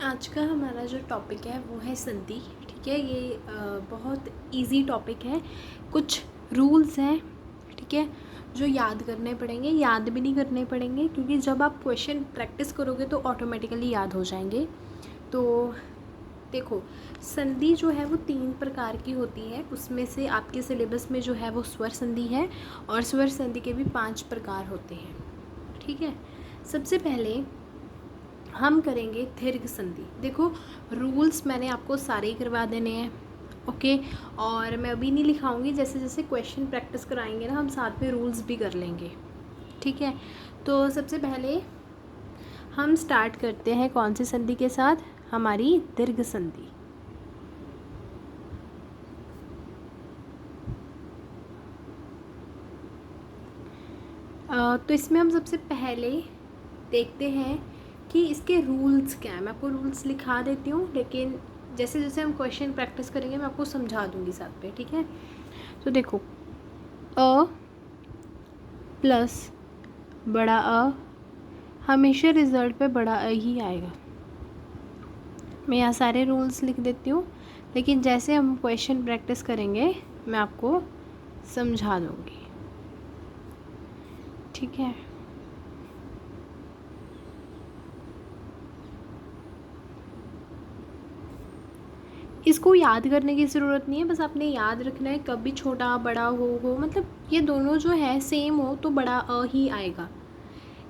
आज का हमारा जो टॉपिक है वो है संधि। ठीक है, ये बहुत इजी टॉपिक है। कुछ रूल्स हैं, ठीक है, जो याद करने पड़ेंगे, याद भी नहीं करने पड़ेंगे क्योंकि जब आप क्वेश्चन प्रैक्टिस करोगे तो ऑटोमेटिकली याद हो जाएंगे। तो देखो, संधि जो है वो 3 प्रकार की होती है। उसमें से आपके सिलेबस में जो है वो स्वर संधि है और स्वर संधि के भी 5 प्रकार होते हैं। ठीक है, सबसे पहले हम करेंगे दीर्घ संधि। देखो, रूल्स मैंने आपको सारे ही करवा देने हैं, ओके। और मैं अभी नहीं लिखाऊंगी, जैसे जैसे क्वेश्चन प्रैक्टिस कराएंगे ना हम साथ में रूल्स भी कर लेंगे। ठीक है, तो सबसे पहले हम स्टार्ट करते हैं कौन सी संधि के साथ? हमारी दीर्घ संधि। तो इसमें हम सबसे पहले देखते हैं कि इसके रूल्स क्या है। मैं आपको रूल्स लिखा देती हूँ, लेकिन जैसे जैसे हम क्वेश्चन प्रैक्टिस करेंगे मैं आपको समझा दूँगी साथ पे। ठीक है, तो देखो, अ प्लस बड़ा अ, हमेशा रिजल्ट पे बड़ा अ ही आएगा। मैं यहाँ सारे रूल्स लिख देती हूँ, लेकिन जैसे हम क्वेश्चन प्रैक्टिस करेंगे मैं आपको समझा दूँगी। ठीक है, इसको याद करने की ज़रूरत नहीं है, बस आपने याद रखना है कभी छोटा बड़ा हो मतलब ये दोनों जो है सेम हो तो बड़ा अ ही आएगा।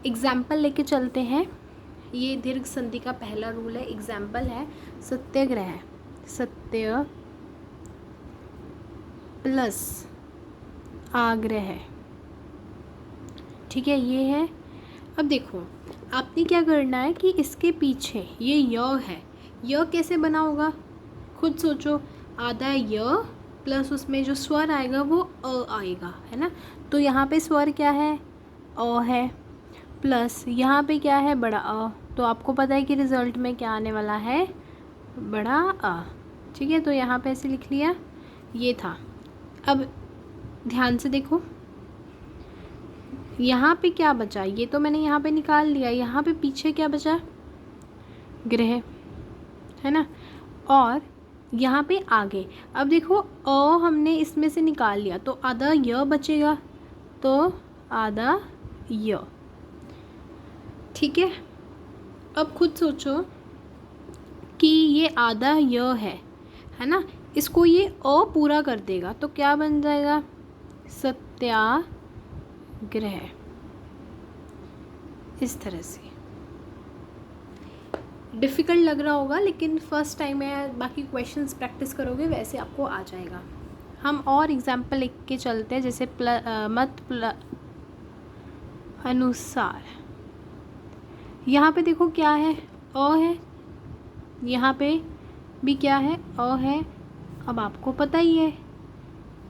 एग्जाम्पल लेके चलते हैं। ये दीर्घ संधि का पहला रूल है, एग्जाम्पल है सत्याग्रह। सत्य प्लस आग्रह। ठीक है, ये है। अब देखो, आपने क्या करना है कि इसके पीछे ये य है, य कैसे बना होगा खुद सोचो। आधा य प्लस उसमें जो स्वर आएगा वो अ आएगा, है ना। तो यहाँ पे स्वर क्या है? अ है। प्लस यहाँ पे क्या है? बड़ा अ। तो आपको पता है कि रिज़ल्ट में क्या आने वाला है? बड़ा अ। ठीक है, तो यहाँ पे ऐसे लिख लिया, ये था। अब ध्यान से देखो, यहाँ पे क्या बचा? ये तो मैंने यहाँ पे निकाल लिया, यहाँ पे पीछे क्या बचा? ग्रह, है ना। और यहाँ पे आगे, अब देखो अ हमने इसमें से निकाल लिया तो आधा य बचेगा, तो आधा य। ठीक है, अब खुद सोचो कि ये आधा य है ना, इसको ये अ पूरा कर देगा तो क्या बन जाएगा? सत्याग्रह। इस तरह से डिफ़िकल्ट लग रहा होगा, लेकिन फर्स्ट टाइम है, बाकी क्वेश्चंस प्रैक्टिस करोगे वैसे आपको आ जाएगा। हम और एग्जाम्पल लिख के चलते हैं, जैसे अनुसार। यहाँ पे देखो क्या है? अ है। यहाँ पे भी क्या है? अ है। अब आपको पता ही है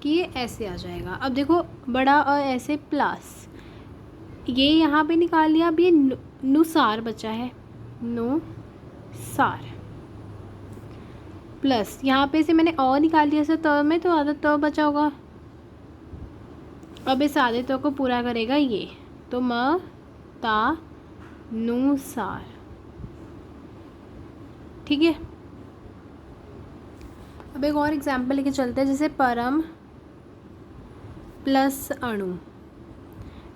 कि ये ऐसे आ जाएगा। अब देखो, बड़ा अ ऐसे प्लस ये यहाँ पे निकाल लिया। अब ये नुसार बचा है, नुसार प्लस यहाँ पे से मैंने अ निकाल लिया त में, तो आधा त बचा होगा। अब इस आधे त को पूरा करेगा ये, तो म ता नुसार। ठीक है, अब एक और एग्जाम्पल लेके चलते हैं, जैसे परम प्लस अणु।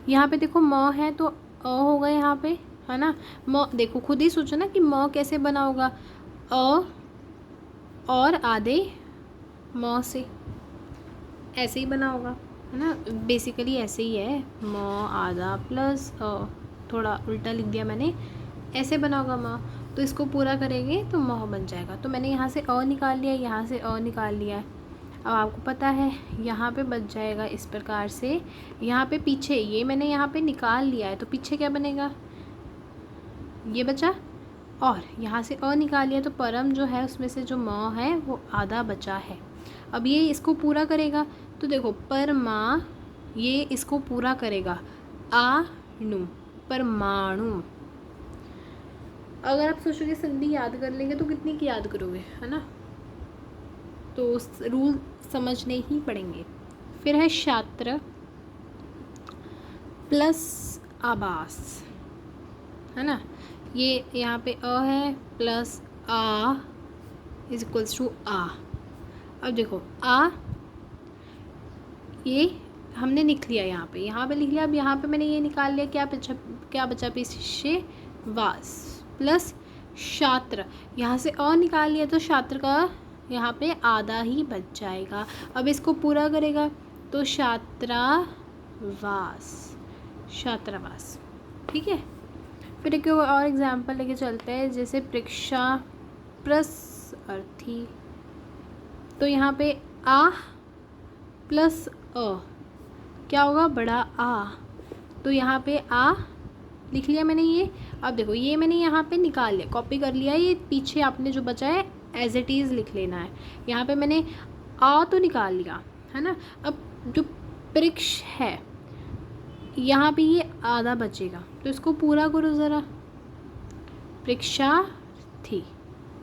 यहाँ पे देखो म है तो अ होगा यहाँ पे, है ना। म देखो खुद ही सोचो ना कि म कैसे बना होगा? अ और आधे म से, ऐसे ही बना होगा, है ना। बेसिकली ऐसे ही है, म आधा प्लस अ, थोड़ा उल्टा लिख दिया मैंने, ऐसे बना होगा म। तो इसको पूरा करेंगे तो म बन जाएगा। तो मैंने यहाँ से अ निकाल लिया, यहाँ से अ निकाल लिया है। अब आपको पता है यहाँ पे बच जाएगा इस प्रकार से। यहाँ पे पीछे ये मैंने यहाँ पे निकाल लिया है, तो पीछे क्या बनेगा? ये बचा। और यहाँ से अ निकाल लिया, तो परम जो है उसमें से जो म है वो आधा बचा है। अब ये इसको पूरा करेगा, तो देखो परमा, ये इसको पूरा करेगा आणु, परमाणु। अगर आप सोचोगे संधि याद कर लेंगे तो कितनी की याद करोगे, है ना। तो रूल समझने ही पड़ेंगे। फिर है छात्र प्लस आवास, है ना। ये यहाँ पे अ है प्लस आ इज इक्वल्स टू आ। अब देखो आ ये हमने लिख लिया, यहाँ पे लिख लिया। अब यहाँ पे मैंने ये निकाल लिया, क्या बचा पीछे वास प्लस छात्र, यहाँ से अ निकाल लिया तो छात्र का यहाँ पे आधा ही बच जाएगा। अब इसको पूरा करेगा तो छात्रावास। ठीक है, फिर एक और एग्जाम्पल लेके चलते हैं, जैसे परीक्षा प्लस अर्थी। तो यहाँ पे आ प्लस अ क्या होगा, बड़ा आ। तो यहाँ पे आ लिख लिया मैंने ये। अब देखो ये मैंने यहाँ पे निकाल लिया, कॉपी कर लिया, ये पीछे आपने जो बचा है एज इट इज़ लिख लेना है। यहाँ पे मैंने आ तो निकाल लिया है ना। अब जो परीक्ष है यहाँ पे ये आधा बचेगा, तो इसको पूरा करो ज़रा, परीक्षा थी।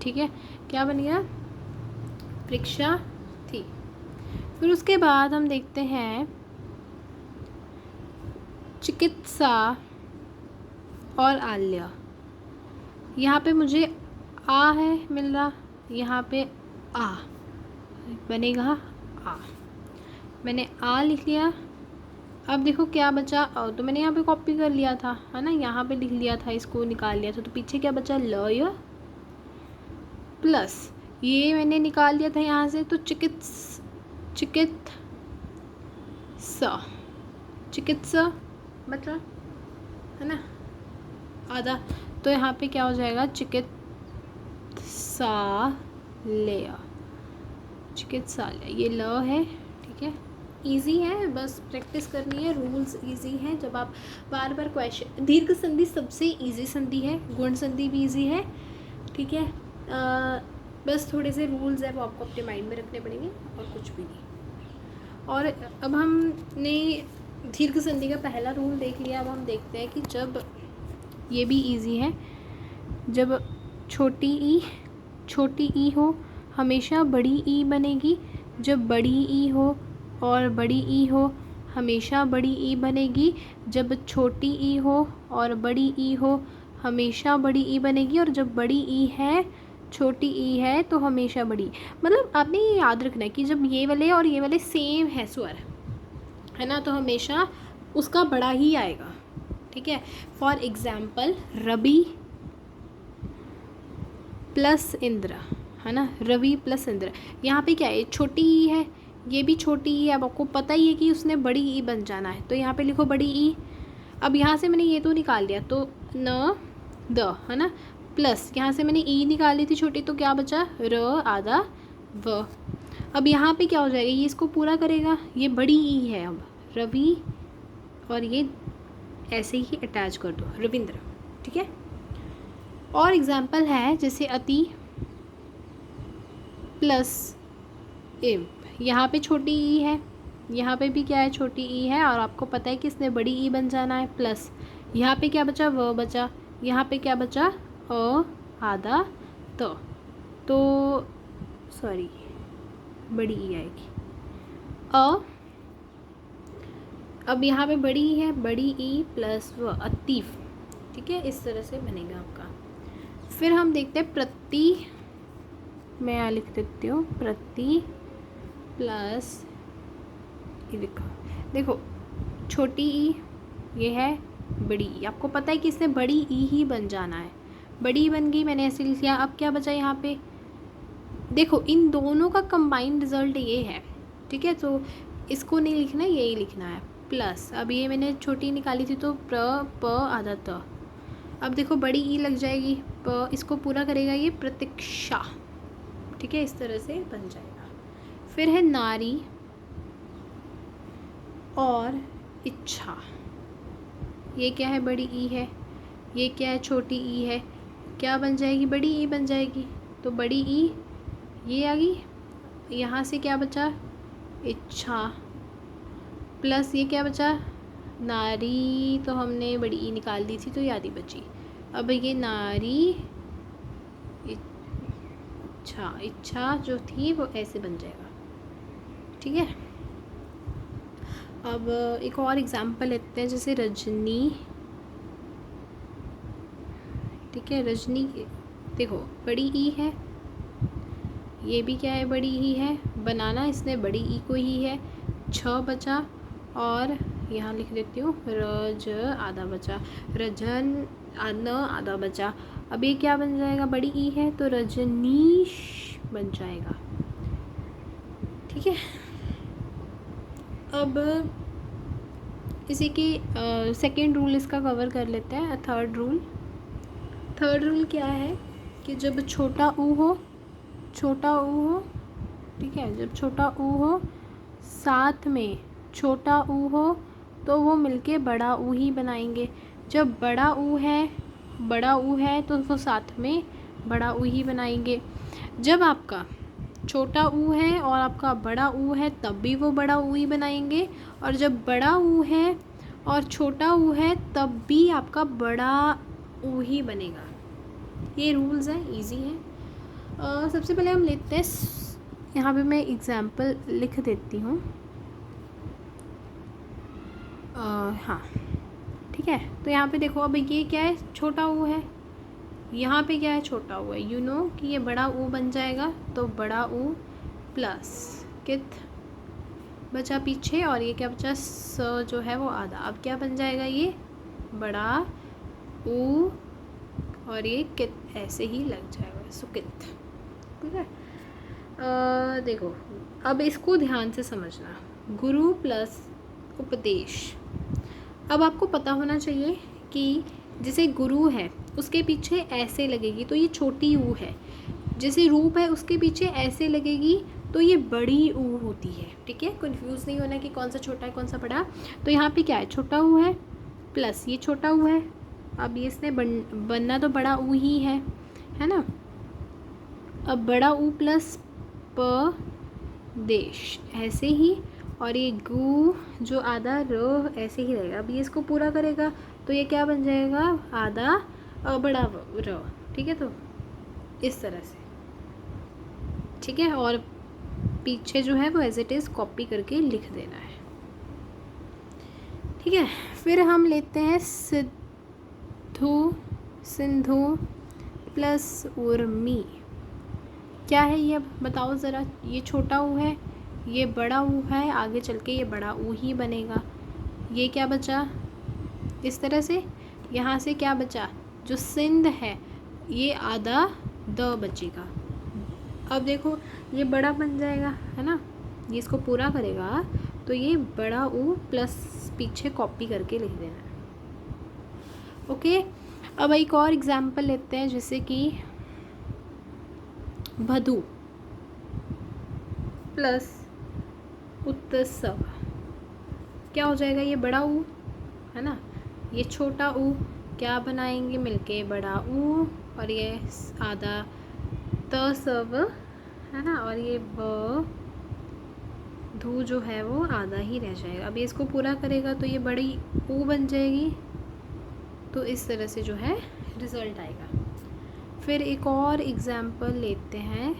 ठीक है, क्या बन गया, परीक्षा थी। फिर उसके बाद हम देखते हैं चिकित्सा और आल्य। यहाँ पे मुझे आ है मिल रहा, यहाँ पे आ बनेगा आ, मैंने आ लिख लिया। अब देखो क्या बचा, तो मैंने यहाँ पे कॉपी कर लिया था है ना, यहाँ पे लिख लिया था, इसको निकाल लिया था, तो पीछे क्या बचा ल प्लस ये मैंने निकाल लिया था यहाँ से, तो चिकित्सा मतलब है ना आधा, तो यहाँ पे क्या हो जाएगा चिकित्सालय, ये ल है। ठीक है, इजी है, बस प्रैक्टिस करनी है, रूल्स इजी हैं। जब आप बार बार क्वेश्चन, दीर्घ संधि सबसे इजी संधि है, गुण संधि भी इजी है। ठीक है, बस थोड़े से रूल्स है वो आपको अपने माइंड में रखने पड़ेंगे और कुछ भी नहीं। और अब हमने दीर्घ संधि का पहला रूल देख लिया। अब हम देखते हैं कि जब ये भी इजी है, जब छोटी ई हो हमेशा बड़ी ई बनेगी, जब बड़ी ई हो और बड़ी ई हो हमेशा बड़ी ई बनेगी, जब छोटी ई हो और बड़ी ई हो हमेशा बड़ी ई बनेगी, और जब बड़ी ई है छोटी ई है तो हमेशा बड़ी। मतलब आपने ये याद रखना है कि जब ये वाले और ये वाले सेम है स्वर है ना, तो हमेशा उसका बड़ा ही आएगा। ठीक है, for example Ravi plus Indra है ना, रवि प्लस इंद्र, यहाँ पे क्या है, छोटी ई है, ये भी छोटी ई है। अब आपको पता ही है कि उसने बड़ी ई बन जाना है, तो यहाँ पे लिखो बड़ी ई। अब यहाँ से मैंने ये तो निकाल लिया, तो न द है ना, प्लस यहाँ से मैंने ई निकाल ली थी छोटी, तो क्या बचा र आधा व। अब यहाँ पे क्या हो जाएगा, ये इसको पूरा करेगा, ये बड़ी ई है अब रवि, और ये ऐसे ही अटैच कर दो रविंद्र। ठीक है, और एग्जाम्पल है जैसे अति प्लस इम, यहाँ पे छोटी ई है, यहाँ पे भी क्या है छोटी ई है, और आपको पता है कि इसने बड़ी ई बन जाना है, प्लस यहाँ पे क्या बचा व बचा, यहाँ पे क्या बचा अ आधा तो सॉरी बड़ी ई आएगी अ। अब यहाँ पे बड़ी ई है, बड़ी ई प्लस व अतीफ। ठीक है, इस तरह से बनेगा आपका। फिर हम देखते हैं प्रति, मैं यहाँ लिख देती हूँ प्रति प्लस ये देखो छोटी ई ये है, बड़ी ई, आपको पता है कि इसने बड़ी ई ही बन जाना है, बड़ी ई बन गई, मैंने ऐसे लिख लिया। अब क्या बचा यहाँ पे, देखो इन दोनों का कंबाइंड रिजल्ट ये है। ठीक है, तो इसको नहीं लिखना, यही लिखना है प्लस। अब ये मैंने छोटी निकाली थी तो प आधा त, अब देखो बड़ी ई लग जाएगी, प इसको पूरा करेगा ये प्रतीक्षा। ठीक है, इस तरह से बन जाएगा। फिर है नारी और इच्छा, ये क्या है बड़ी ई है, ये क्या है छोटी ई है, क्या बन जाएगी बड़ी ई बन जाएगी, तो बड़ी ई ये आ गई। यहाँ से क्या बचा इच्छा, प्लस ये क्या बचा नारी, तो हमने बड़ी ई निकाल दी थी तो ये आधी बची। अब ये नारी इच्छा जो थी वो ऐसे बन जाएगा। ठीक है, अब एक और एग्जांपल लेते हैं, जैसे रजनी। ठीक है, रजनी देखो बड़ी ई है, ये भी क्या है, बड़ी ई है, बनाना इसने बड़ी ई को ही है, छ बचा, और यहाँ लिख देती हूँ रज आधा बचा, रजन आधा बचा। अब ये क्या बन जाएगा, बड़ी ई है तो रजनीश बन जाएगा। ठीक है, अब इसी की सेकेंड रूल इसका कवर कर लेते हैं। थर्ड रूल क्या है कि जब छोटा ऊ हो, ठीक है, जब छोटा ऊ हो साथ में छोटा ऊ हो तो वो मिलके बड़ा ऊ ही बनाएंगे। जब बड़ा ऊ है तो वो साथ में बड़ा ऊ ही बनाएंगे। जब आपका छोटा ऊ है और आपका बड़ा ऊ है तब भी वो बड़ा ऊ ही बनाएंगे, और जब बड़ा ऊ है और छोटा ऊ है तब भी आपका बड़ा ऊ ही बनेगा। ये रूल्स हैं, इजी हैं। सबसे पहले हम लेते हैं, यहाँ पे मैं एग्जाम्पल लिख देती हूँ। हाँ ठीक है, तो यहाँ पे देखो, अब ये क्या है, छोटा ऊ है, यहाँ पे क्या है, छोटा ऊ है, यू नो कि ये बड़ा ऊ बन जाएगा, तो बड़ा ऊ प्लस कित बचा पीछे, और ये क्या बचा, स जो है वो आधा। अब क्या बन जाएगा, ये बड़ा ऊ और ये कित ऐसे ही लग जाएगा, सुकित। ठीक है, देखो अब इसको ध्यान से समझना, गुरु प्लस उपदेश। अब आपको पता होना चाहिए कि जैसे गुरु है उसके पीछे ऐसे लगेगी तो ये छोटी ऊ है, जैसे रूप है उसके पीछे ऐसे लगेगी तो ये बड़ी ऊ होती है। ठीक है, कंफ्यूज नहीं होना कि कौन सा छोटा है कौन सा बड़ा। तो यहाँ पे क्या है, छोटा ऊ है प्लस ये छोटा ऊ है, अब ये इसने बनना तो बड़ा ऊ ही है ना। अब बड़ा ऊ प्लस प देश ऐसे ही, और ये गु जो आधा र ऐसे ही रहेगा। अब ये इसको पूरा करेगा तो ये क्या बन जाएगा, आधा बड़ा र। ठीक है, तो इस तरह से। ठीक है, और पीछे जो है वो एज इट इज़ कॉपी करके लिख देना है। ठीक है, फिर हम लेते हैं सिंधु प्लस उर्मी। क्या है ये, अब बताओ ज़रा। ये छोटा ऊ है, ये बड़ा ऊ है, आगे चल के ये बड़ा ऊ ही बनेगा। ये क्या बचा, इस तरह से। यहाँ से क्या बचा, जो सिंध है ये आधा द बचेगा। अब देखो ये बड़ा बन जाएगा, है ना, ये इसको पूरा करेगा तो ये बड़ा ऊ प्लस पीछे कॉपी करके लिख देना है। ओके, अब एक और एग्जाम्पल लेते हैं, जैसे कि भदू प्लस उत्सव। क्या हो जाएगा, ये बड़ा ऊ है ना, ये छोटा ऊ, क्या बनाएंगे मिलके बड़ा ऊ, और ये आधा तसव है ना, और ये ब धू जो है वो आधा ही रह जाएगा। अब ये इसको पूरा करेगा तो ये बड़ी ऊ बन जाएगी। तो इस तरह से जो है रिज़ल्ट आएगा। फिर एक और एग्जाम्पल लेते हैं,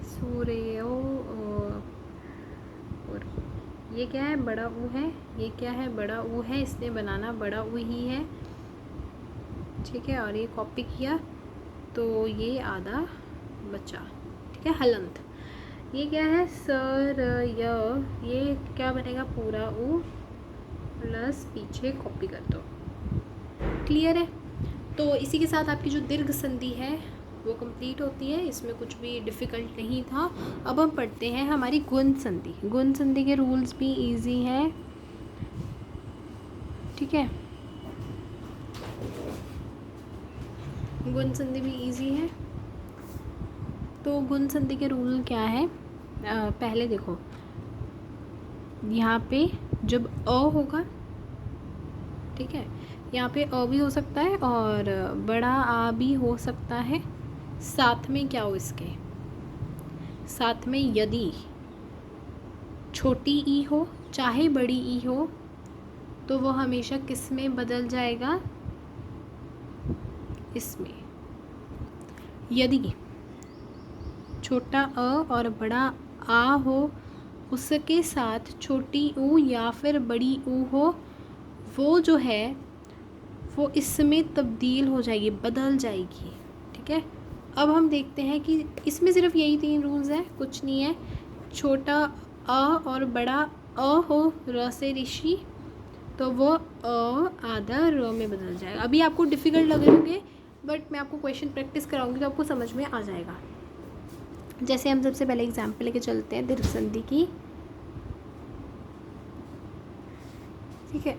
सूर्यो, और ये क्या है, बड़ा ऊ है, ये क्या है, बड़ा ऊ है, इसने बनाना बड़ा ऊ ही है। ठीक है, और ये कॉपी किया तो ये आधा बचा। ठीक है, हलंत। ये क्या है, सर ये क्या बनेगा, पूरा ऊ प्लस पीछे कॉपी कर दो। क्लियर है, तो इसी के साथ आपकी जो दीर्घ संधि है वो कंप्लीट होती है। इसमें कुछ भी डिफ़िकल्ट नहीं था। अब हम पढ़ते हैं हमारी गुण संधि। गुण संधि के रूल्स भी इजी हैं। ठीक है, गुण संधि भी इजी है। तो गुण संधि के रूल क्या है, पहले देखो यहाँ पे जब अ होगा, ठीक है, यहाँ पे अ भी हो सकता है और बड़ा आ भी हो सकता है। साथ में क्या हो, इसके साथ में यदि छोटी ई हो चाहे बड़ी ई हो तो वो हमेशा किस में बदल जाएगा, इसमें। यदि छोटा अ और बड़ा आ हो, उसके साथ छोटी ऊ या फिर बड़ी ऊ हो, वो जो है वो इसमें तब्दील हो जाएगी, बदल जाएगी। ठीक है, अब हम देखते हैं कि इसमें सिर्फ यही 3 रूल्स हैं, कुछ नहीं है। छोटा अ और बड़ा अ हो र से ऋषि तो वो अ आधा र में बदल जाएगा। अभी आपको डिफ़िकल्ट लगे होंगे बट मैं आपको क्वेश्चन प्रैक्टिस कराऊंगी तो आपको समझ में आ जाएगा। जैसे हम सबसे पहले एग्जाम्पल लेके चलते हैं दीर्घ संधि की, ठीक है।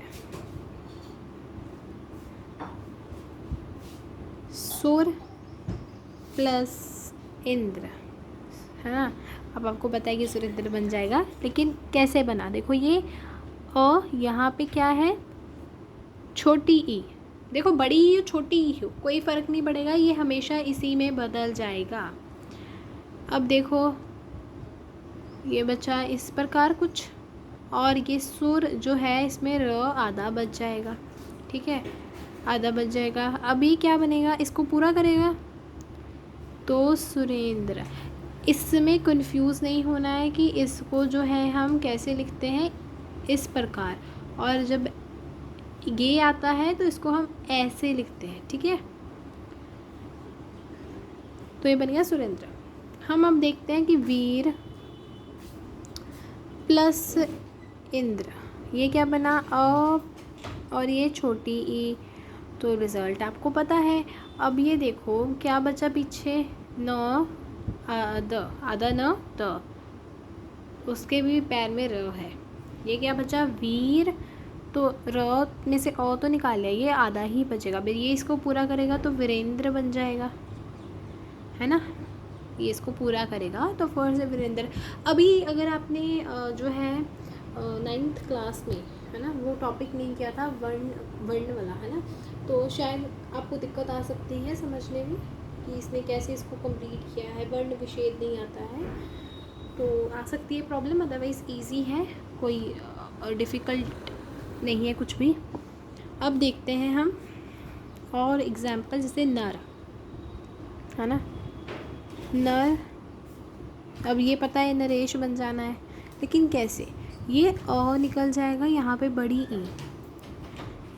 सुर प्लस इंद्र, है ना। अब आपको पता है कि सुरेंद्र बन जाएगा, लेकिन कैसे बना, देखो ये अ यहाँ पे क्या है, छोटी ई। देखो बड़ी ई हो छोटी ई हो कोई फ़र्क नहीं पड़ेगा, ये हमेशा इसी में बदल जाएगा। अब देखो ये बचा इस प्रकार कुछ, और ये सुर जो है इसमें र आधा बच जाएगा, ठीक है, आधा बच जाएगा। अभी क्या बनेगा, इसको पूरा करेगा तो सुरेंद्र। इसमें कंफ्यूज नहीं होना है कि इसको जो है हम कैसे लिखते हैं, इस प्रकार, और जब ये आता है तो इसको हम ऐसे लिखते हैं, ठीक है। तो ये बन गया सुरेंद्र। हम अब देखते हैं कि वीर प्लस इंद्र, ये क्या बना अ और ये छोटी ई, तो रिज़ल्ट आपको पता है। अब ये देखो क्या बचा पीछे, न आधा न त, उसके भी पैर में र है। ये क्या बचा वीर, तो र में से अ तो निकाल लिया, ये आधा ही बचेगा। फिर ये इसको पूरा करेगा तो वीरेंद्र बन जाएगा, है ना। ये इसको पूरा करेगा तो फिर से वीरेंद्र। अभी अगर आपने जो है 9th क्लास में, है ना, वो टॉपिक नहीं किया था वर्ण वाला, है ना, तो शायद आपको दिक्कत आ सकती है समझने में कि इसने कैसे इसको कंप्लीट किया है, वर्ण विच्छेद नहीं आता है तो आ सकती है प्रॉब्लम। अदरवाइज़ इजी है, कोई डिफ़िकल्ट नहीं है कुछ भी। अब देखते हैं हम और एग्जाम्पल, जैसे नर, है ना, नर। अब ये पता है नरेश बन जाना है, लेकिन कैसे, ये अ निकल जाएगा यहाँ पे बड़ी ई,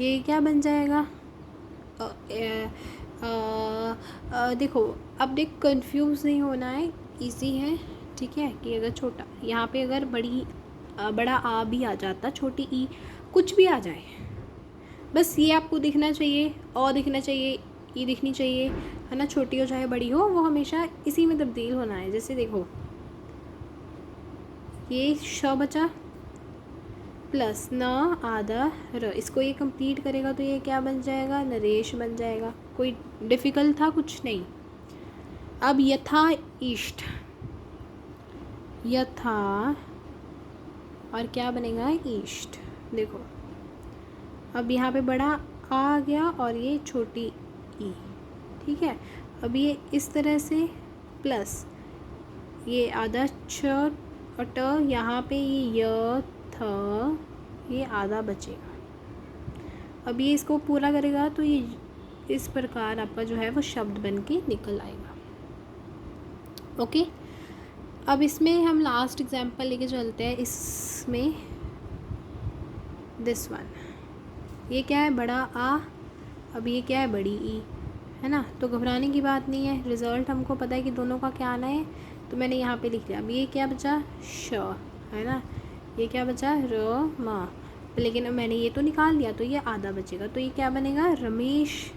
ये क्या बन जाएगा देखो, अब देख कंफ्यूज नहीं होना है, इजी है, ठीक है। कि अगर छोटा यहाँ पे अगर बड़ा आ भी आ जाता, छोटी ई कुछ भी आ जाए, बस ये आपको दिखना चाहिए, दिखना चाहिए, ई दिखनी चाहिए, है ना। छोटी हो चाहे बड़ी हो, वो हमेशा इसी में तब्दील होना है। जैसे देखो ये श बचा प्लस न आधा र, इसको ये कंप्लीट करेगा तो ये क्या बन जाएगा, नरेश बन जाएगा। कोई डिफ़िकल्ट था कुछ नहीं। अब यथा इष्ट, यथा और क्या बनेगा इष्ट, देखो अब यहाँ पे बड़ा आ गया और ये छोटी ई, ठीक है। अब ये इस तरह से प्लस ये आधा छ और ट, यहाँ पे ये य थ, ये आधा बचेगा। अब ये इसको पूरा करेगा तो ये इस प्रकार आपका जो है वो शब्द बन के निकल आएगा। ओके, अब इसमें हम लास्ट एग्जाम्पल लेके चलते हैं। इसमें दिस वन, ये क्या है, बड़ा आ, अब ये क्या है, बड़ी ई, है ना। तो घबराने की बात नहीं है, रिज़ल्ट हमको पता है कि दोनों का क्या आना है, तो मैंने यहाँ पे लिख लिया। अब ये क्या बचा, श, है ना, ये क्या बचा, र म, लेकिन अब मैंने ये तो निकाल लिया तो ये आधा बचेगा, तो ये क्या बनेगा, रमेश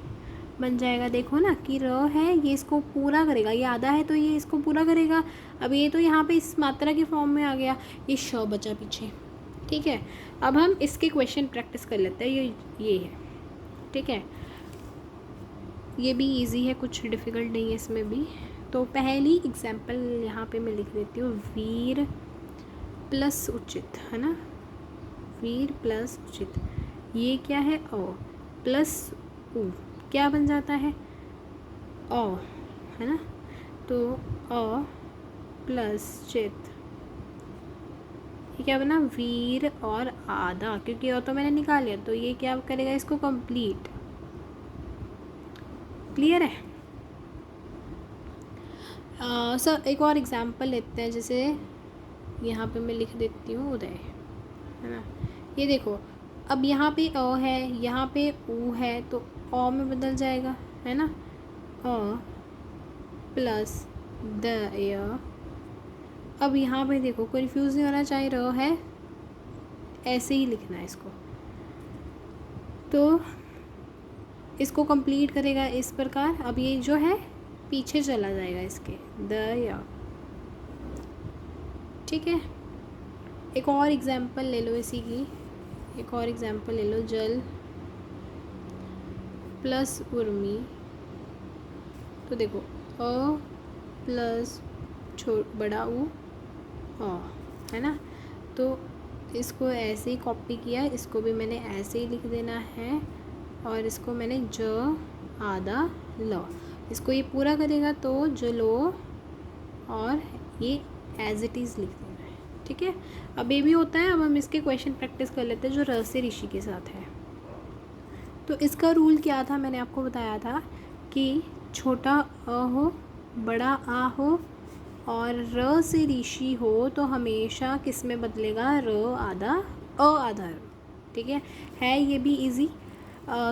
बन जाएगा। देखो ना कि र है, ये इसको पूरा करेगा, ये आधा है तो ये इसको पूरा करेगा। अब ये तो यहाँ पे इस मात्रा के फॉर्म में आ गया, ये श बचा पीछे, ठीक है। अब हम इसके क्वेश्चन प्रैक्टिस कर लेते हैं। ये है, ठीक है, ये भी इजी है, कुछ डिफ़िकल्ट नहीं है इसमें भी। तो पहली एग्जाम्पल यहाँ पे मैं लिख देती हूँ, वीर प्लस उचित, है ना, वीर प्लस उचित, ये क्या है, अ प्लस उ, क्या बन जाता है, अ, है ना। तो अ प्लस चित, ये क्या बना, वीर और आधा, क्योंकि अ तो मैंने निकाल लिया तो ये क्या करेगा, इसको कंप्लीट। क्लियर है। सर एक और एग्जांपल लेते हैं, जैसे यहाँ पे मैं लिख देती हूँ उदय, है ना। ये देखो अब यहाँ पे अ है, यहाँ पे ऊ है, तो अ में बदल जाएगा, है ना, अ प्लस द य। अब यहाँ पे देखो कंफ्यूज नहीं होना चाहिए, र है ऐसे ही लिखना है इसको। तो इसको कंप्लीट करेगा इस प्रकार। अब ये जो है पीछे चला जाएगा इसके, द या। ठीक है, एक और एग्जांपल ले लो इसी की, एक और एग्जांपल ले लो। जल प्लस उर्मी, तो देखो अ प्लस बड़ा ऊ अ, है ना। तो इसको ऐसे ही कॉपी किया, इसको भी मैंने ऐसे ही लिख देना है, और इसको मैंने ज आधा ल, इसको ये पूरा करेगा तो ज लो, और ये एज इट इज़ लिख देना है। ठीक है, अब ये भी होता है। अब हम इसके क्वेश्चन प्रैक्टिस कर लेते हैं जो र से ऋषि के साथ है। तो इसका रूल क्या था, मैंने आपको बताया था कि छोटा अ हो, बड़ा आ हो, और र से ऋषि हो तो हमेशा किस में बदलेगा, र आधा अ आधा र। ठीक है ये भी इजी।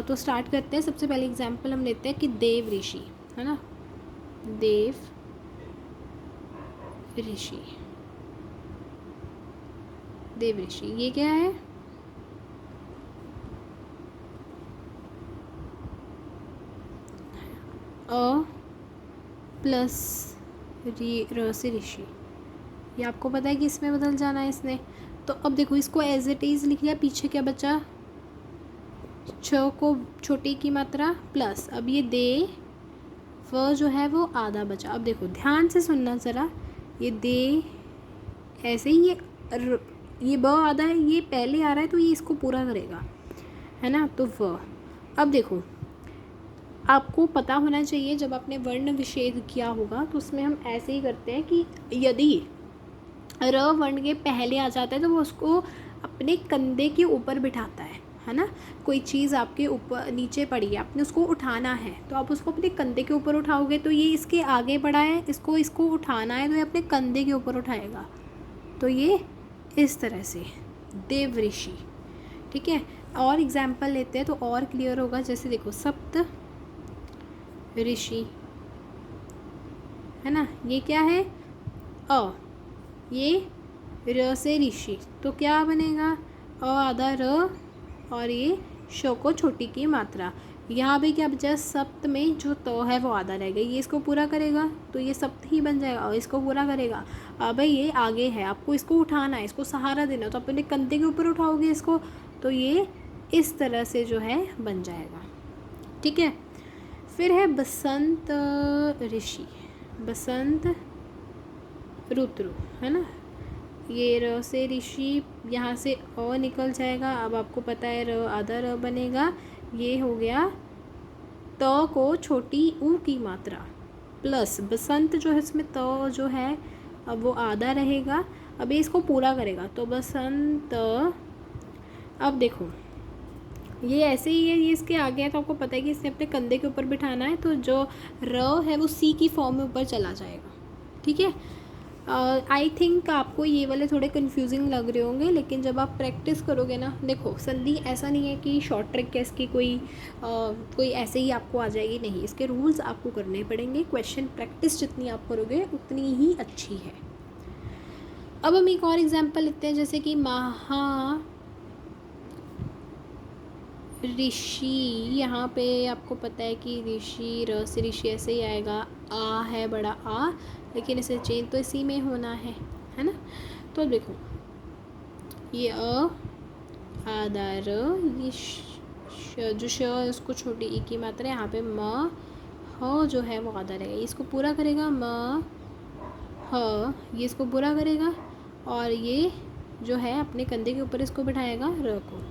तो स्टार्ट करते हैं। सबसे पहले एग्जांपल हम लेते हैं कि देव ऋषि, है ना, देव ऋषि, देव ऋषि, ये क्या है, अ प्लस र से ऋषि। ये आपको पता है कि इसमें बदल जाना है इसने। तो अब देखो इसको एज इट इज़ लिख लिया, पीछे क्या बचा, छ को छोटी की मात्रा प्लस, अब ये दे व जो है वो आधा बचा। अब देखो ध्यान से सुनना ज़रा, ये दे ऐसे ही, ये ब आधा है, ये पहले आ रहा है तो ये इसको पूरा करेगा, है ना। तो व, अब देखो आपको पता होना चाहिए जब आपने वर्ण विच्छेद किया होगा तो उसमें हम ऐसे ही करते हैं कि यदि र वर्ण के पहले आ जाता है तो वो उसको अपने कंधे के ऊपर बिठाता है ना। कोई चीज़ आपके ऊपर नीचे पड़ी है, आपने उसको उठाना है तो आप उसको अपने कंधे के ऊपर उठाओगे, तो ये इसके आगे बढ़ा है, इसको उठाना है तो ये अपने कंधे के ऊपर उठाएगा। तो ये इस तरह से देव ऋषि। ठीक है, और एग्जाम्पल लेते हैं तो और क्लियर होगा। जैसे देखो सप्त ऋषि, है ना, ये क्या है अ, ये र से ऋषि, तो क्या बनेगा अ आधा र, और ये श को छोटी की मात्रा। यहाँ भी क्या बचा, सप्त में जो तो है वो आधा रह गया, ये इसको पूरा करेगा तो ये सप्त ही बन जाएगा, और इसको पूरा करेगा। अब ये आगे है, आपको इसको उठाना है, इसको सहारा देना, तो अपने कंधे के ऊपर उठाओगे इसको, तो ये इस तरह से जो है बन जाएगा। ठीक है, फिर है बसंत ऋषि, बसंत रुद्र, है ना। ये र से ऋषि, यहाँ से अ निकल जाएगा। अब आपको पता है र आधा र बनेगा, ये हो गया त को छोटी ऊ की मात्रा प्लस बसंत जो है इसमें त जो है अब वो आधा रहेगा। अब ये इसको पूरा करेगा तो बसंत। अब देखो ये ऐसे ही है, ये इसके आगे है तो आपको पता है कि इसने अपने कंधे के ऊपर बिठाना है, तो जो र है वो सी की फॉर्म में ऊपर चला जाएगा। ठीक है, आई थिंक आपको ये वाले थोड़े कंफ्यूजिंग लग रहे होंगे, लेकिन जब आप प्रैक्टिस करोगे ना, देखो संधि ऐसा नहीं है कि शॉर्ट ट्रिक है इसकी कोई ऐसे ही आपको आ जाएगी, नहीं, इसके रूल्स आपको करने पड़ेंगे। क्वेश्चन प्रैक्टिस जितनी आप करोगे उतनी ही अच्छी है। अब हम एक और एग्जांपल लेते हैं, जैसे कि महा ऋषि। यहाँ पे आपको पता है कि ऋषि र से ऋषि ऐसे ही आएगा, आ है बड़ा आ, लेकिन इसे चेंज तो इसी में होना है ना। तो देखो ये अ आधा र, ये जो श उसको छोटी ई की मात्रा है, यहाँ पे म ह जो है वो आधा रहेगा, इसको पूरा करेगा म ह, ये इसको पूरा करेगा, और ये जो है अपने कंधे के ऊपर इसको बिठाएगा र को।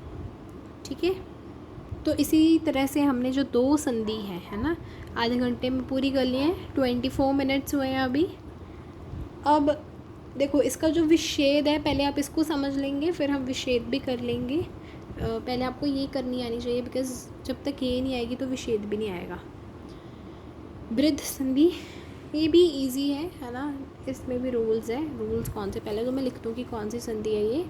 ठीक है, तो इसी तरह से हमने जो 2 संधि है ना, आधे घंटे में पूरी कर लिए हैं। 24 मिनट्स हुए हैं अभी। अब देखो इसका जो विच्छेद है, पहले आप इसको समझ लेंगे फिर हम विच्छेद भी कर लेंगे। पहले आपको ये करनी आनी चाहिए, बिकॉज जब तक ये नहीं आएगी तो विच्छेद भी नहीं आएगा। वृद्ध संधि, ये भी इजी है ना, इसमें भी रूल्स है। रूल्स कौन से, पहले तो मैं लिख दूँ कि कौन सी संधि है ये।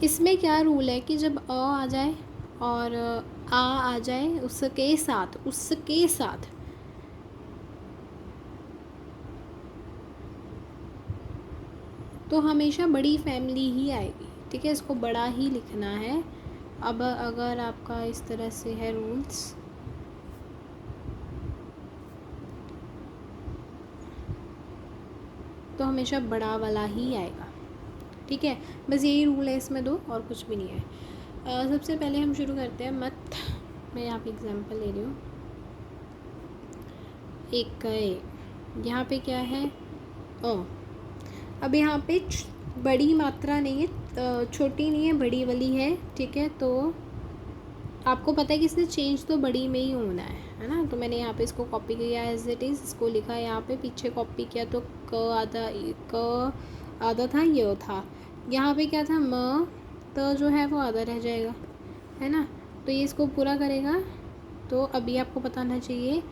इसमें क्या रूल है कि जब आ जाए और आ जाए उसके साथ तो हमेशा बड़ी फैमिली ही आएगी, ठीक है। इसको बड़ा ही लिखना है। अब अगर आपका इस तरह से है रूल्स, तो हमेशा बड़ा वाला ही आएगा, ठीक है। बस यही रूल है इसमें, दो और कुछ भी नहीं है। सबसे पहले हम शुरू करते हैं मत। मैं यहाँ पे एग्जांपल ले रही हूँ। एक कए, यहाँ पे क्या है ओ। अब यहाँ पे बड़ी मात्रा नहीं है, छोटी नहीं है, बड़ी वाली है, ठीक है। तो आपको पता है कि इसने चेंज तो बड़ी में ही होना है ना। तो मैंने यहाँ पे इसको कॉपी किया एज इट इज़, इसको लिखा है यहाँ पे, पीछे कॉपी किया तो क आधा था, ये था। यहाँ पे क्या था म, तो जो है वो आधा रह जाएगा, है ना। तो ये इसको पूरा करेगा। तो अभी आपको पता होना चाहिए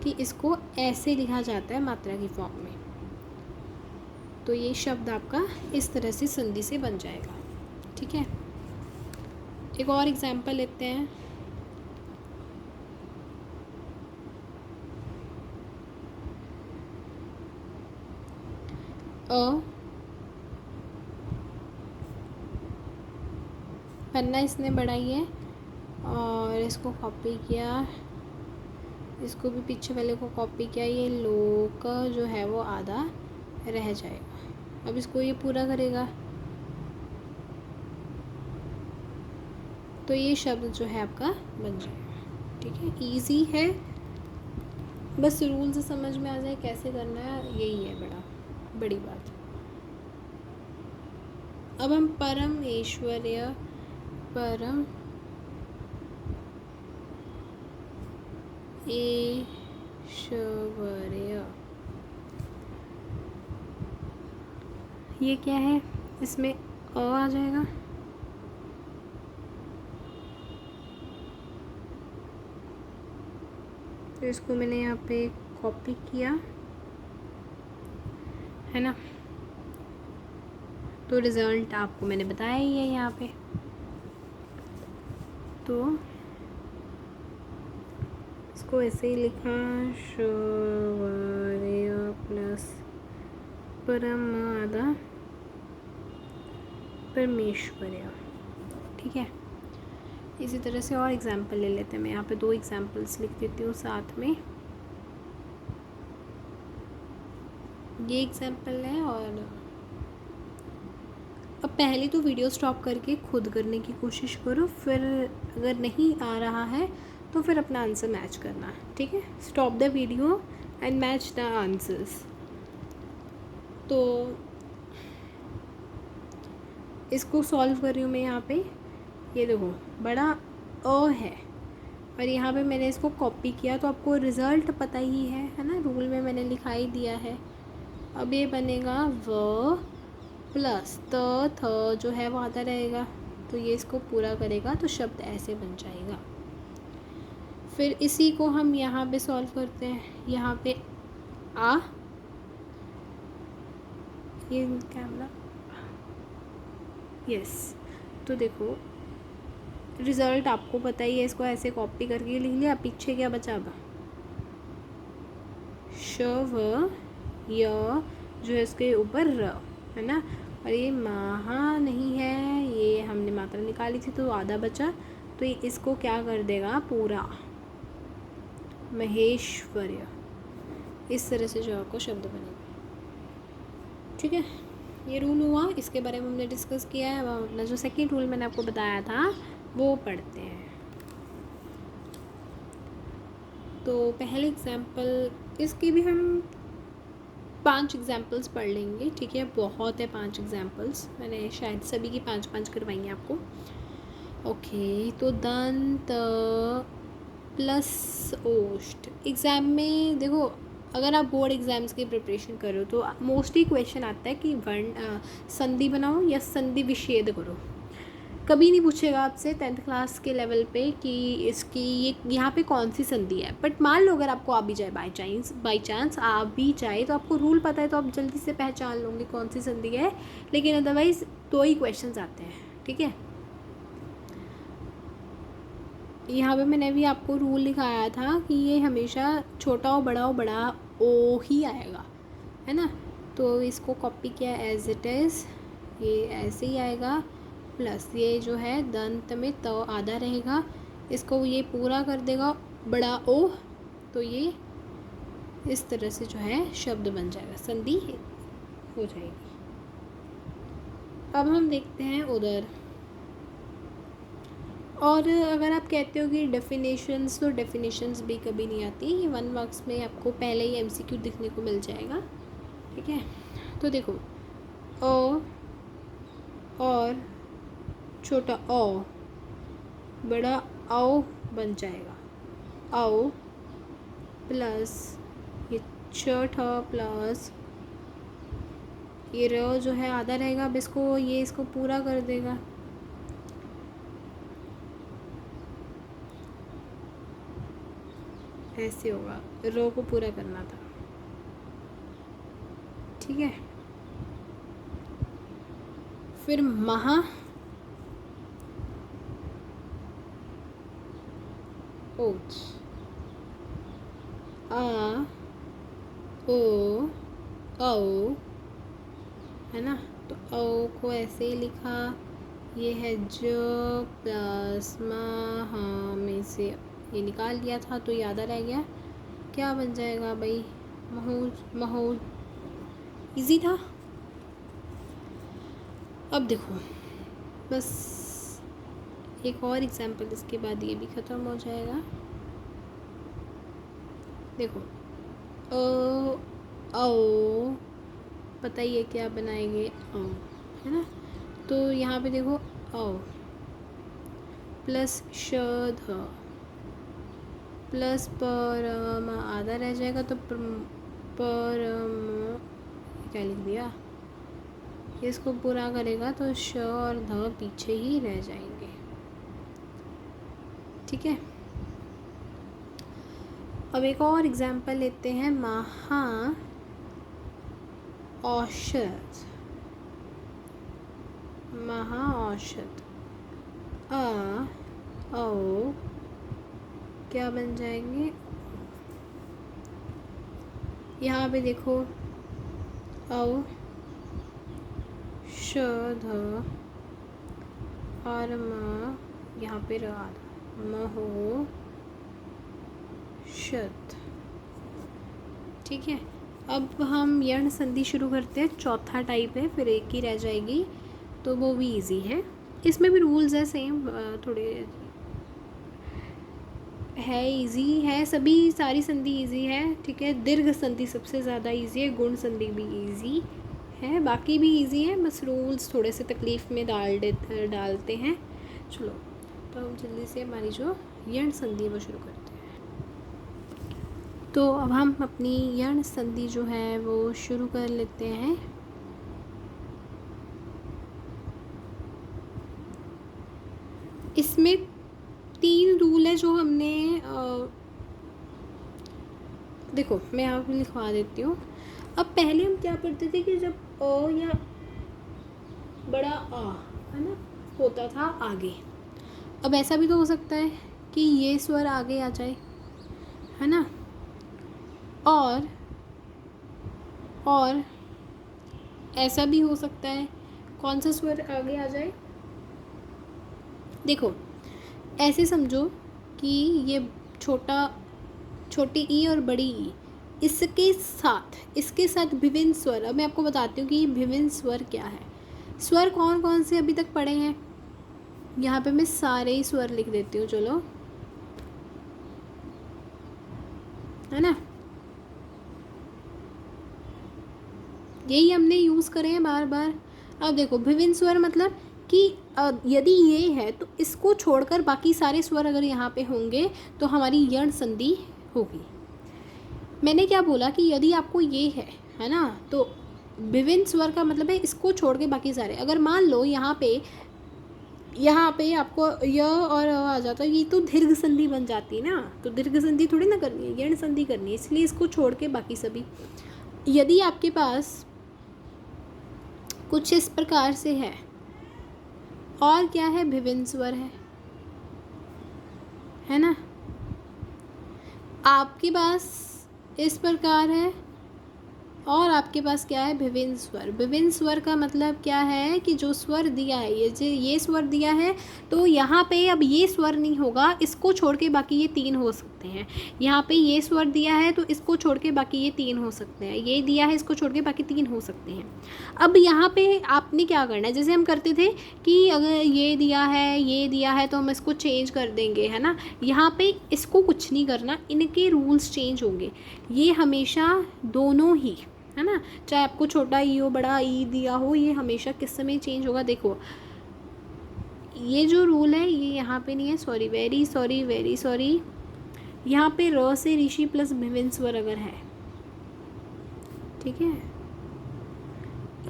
कि इसको ऐसे लिखा जाता है मात्रा की फॉर्म में। तो ये शब्द आपका इस तरह से संधि से बन जाएगा, ठीक है। एक और एग्जाम्पल लेते हैं। पन्ना इसने बढ़ाई है और इसको कॉपी किया, इसको भी पीछे वाले को कॉपी किया। ये लो का जो है वो आधा रह जाएगा। अब इसको ये पूरा करेगा तो ये शब्द जो है आपका बन जाएगा, ठीक है। इजी है, बस रूल से समझ में आ जाए कैसे करना है, यही है बड़ी बात। अब हम परम ऐश्वर्य, परम ऐश्वर्य, ये क्या है, इसमें आ जाएगा। तो इसको मैंने यहाँ पे कॉपी किया, है ना। तो रिज़ल्ट आपको मैंने बताया ही है यहाँ पे। तो इसको ऐसे ही लिखा, शौर्य प्लस परम आधा परमेश्वर्य, ठीक है। इसी तरह से और एग्जाम्पल ले लेते हैं। मैं यहाँ पे 2 एग्जाम्पल्स लिख देती हूँ साथ में। ये एग्जाम्पल है, और अब पहले तो वीडियो स्टॉप करके खुद करने की कोशिश करो, फिर अगर नहीं आ रहा है तो फिर अपना आंसर मैच करना, ठीक है। Stop the video and match the answers. तो इसको सॉल्व कर रही हूँ मैं यहाँ पे। ये देखो बड़ा अ है और यहाँ पे मैंने इसको कॉपी किया, तो आपको रिज़ल्ट पता ही है ना। रूल में मैंने लिखा ही दिया है। अब ये बनेगा व प्लस थ जो है वो आता रहेगा, तो ये इसको पूरा करेगा तो शब्द ऐसे बन जाएगा। फिर इसी को हम यहाँ पे सॉल्व करते हैं। यहाँ पे आ, ये कैमरा, यस। तो देखो रिज़ल्ट आपको पता ही है, इसको ऐसे कॉपी करके लिख लिया। पीछे क्या बचा, अब शव य जो है इसके ऊपर र, है ना। और ये महा नहीं है, ये हमने मात्रा निकाली थी तो आधा बचा, तो ये इसको क्या कर देगा पूरा, महेश्वर्य। इस तरह से जो आपको शब्द बनेगा, ठीक है। ये रूल हुआ, इसके बारे में हमने डिस्कस किया है। अब अपना जो सेकंड रूल मैंने आपको बताया था वो पढ़ते हैं। तो पहले एग्जाम्पल, इसकी भी हम 5 एग्जाम्पल्स पढ़ लेंगे, ठीक है। बहुत है 5 एग्जाम्पल्स, मैंने शायद सभी की 5-5 करवाएंगे आपको। ओके, तो दंत प्लस ओष्ठ। एग्ज़ाम में देखो, अगर आप बोर्ड एग्ज़ाम्स की प्रिपरेशन करो तो मोस्टली क्वेश्चन आता है कि वर्ण संधि बनाओ या संधि विच्छेद करो। कभी नहीं पूछेगा आपसे 10th क्लास के लेवल पे कि इसकी ये यहाँ पे कौन सी संधि है। बट मान लो अगर आपको आ भी जाए, बाई चांस आ भी जाए, तो आपको रूल पता है तो आप जल्दी से पहचान लोगे कौन सी संधि है। लेकिन अदरवाइज़ 2 ही क्वेश्चंस आते हैं, ठीक है। यहाँ पे मैंने भी आपको रूल दिखाया था कि ये हमेशा छोटा हो बड़ा ओ ही आएगा, है ना। तो इसको कॉपी किया एज इट इज़, ये ऐसे ही आएगा। प्लस ये जो है दंत में तो आधा रहेगा, इसको ये पूरा कर देगा बड़ा ओ, तो ये इस तरह से जो है शब्द बन जाएगा, संधि हो जाएगी। अब हम देखते हैं उधर। और अगर आप कहते हो कि डेफिनेशंस, तो डेफिनेशंस भी कभी नहीं आती, ये 1 मार्क्स में आपको पहले ही एमसीक्यू दिखने को मिल जाएगा, ठीक है। तो देखो ओ और छोटा ओ बड़ा आओ बन जाएगा, आओ प्लस ये चौथा प्लस ये र जो है आधा रहेगा। अब इसको ये इसको पूरा कर देगा, ऐसे होगा, रो को पूरा करना था, ठीक है। फिर महा ओच, आ ओ औ, है ना। तो औ को ऐसे ही लिखा, ये है ज प्लस महा में से ये निकाल लिया था तो याद रह गया, क्या बन जाएगा भाई, महूज, महूज, इजी था। अब देखो बस एक और एग्जाम्पल, इसके बाद ये भी ख़त्म हो जाएगा। देखो ओ ओ, पता ही है क्या बनाएंगे, ओ, है ना। तो यहाँ पे देखो ओ प्लस ध प्लस परम आधा रह जाएगा, तो परम क्या लिख दिया, इसको पूरा करेगा तो श और ध पीछे ही रह जाएंगे, ठीक है। अब एक और एग्जाम्पल लेते हैं, महा औषध, महा औषध, ओ क्या बन जाएंगे, यहाँ पे देखो औ ध और म, यहाँ पे रहा महो शत, ठीक है। अब हम यण संधि शुरू करते हैं, चौथा टाइप है, फिर एक ही रह जाएगी, तो वो भी इजी है। इसमें भी रूल्स है सेम, थोड़े है, इजी है, सभी सारी संधि इजी है, ठीक है। दीर्घ संधि सबसे ज़्यादा इजी है, गुण संधि भी इजी है, बाकी भी इजी है, बस रूल्स थोड़े से तकलीफ़ में डालते हैं। चलो तो हम जल्दी से हमारी जो यण संधि वो शुरू करते हैं। तो अब हम अपनी यण संधि जो है वो शुरू कर लेते हैं। इसमें 3 रूल है जो हमने देखो मैं यहाँ पे लिखवा देती हूँ। अब पहले हम क्या करते थे कि जब अ या बड़ा आ, है ना, होता था आगे, अब ऐसा भी तो हो सकता है कि ये स्वर आगे आ जाए, है ना, और ऐसा भी हो सकता है, कौन सा स्वर आगे आ जाए, देखो ऐसे समझो कि ये छोटी ई और बड़ी ई, इसके साथ विभिन्न स्वर। अब मैं आपको बताती हूँ कि ये विभिन्न स्वर क्या है। स्वर कौन कौन से अभी तक पढ़े हैं, यहाँ पे मैं सारे ही स्वर लिख देती हूँ, चलो, है ना, यही हमने यूज़ करे हैं बार बार। अब देखो विभिन्न स्वर मतलब कि यदि ये है तो इसको छोड़कर बाकी सारे स्वर अगर यहाँ पे होंगे तो हमारी यण संधि होगी। मैंने क्या बोला कि यदि आपको ये है ना, तो विभिन्न स्वर का मतलब है इसको छोड़ के बाकी सारे। अगर मान लो यहाँ पे आपको य और आ जाता है, ये तो दीर्घ संधि बन जाती है ना, तो दीर्घ संधि थोड़ी ना करनी है, यण संधि करनी है, इसलिए इसको छोड़ के बाकी सभी। यदि आपके पास कुछ इस प्रकार से है और क्या है, भिविन स्वर है ना। आपके पास इस प्रकार है और आपके पास क्या है, भिविन स्वर। भिविन स्वर का मतलब क्या है कि जो स्वर दिया है, ये स्वर दिया है तो यहाँ पे अब ये स्वर नहीं होगा, इसको छोड़ के बाकी ये 3 हो सकते हैं। यहाँ पे ये स्वर दिया है तो इसको छोड़ के बाकी ये 3 हो सकते हैं, ये दिया है इसको छोड़ के बाकी 3 हो सकते हैं। अब यहाँ पे आपने क्या करना है, जैसे हम करते थे कि अगर ये दिया है तो हम इसको चेंज कर देंगे, है ना। यहाँ पे इसको कुछ नहीं करना, इनके रूल्स चेंज होंगे। ये हमेशा दोनों ही, है ना, चाहे आपको छोटा ई हो बड़ा ई दिया हो, ये हमेशा किस समय चेंज होगा। देखो ये जो रूल है ये यहाँ पे नहीं है, सॉरी, वेरी सॉरी। यहाँ पे र से ऋषि प्लस भिविन स्वर अगर है, ठीक है,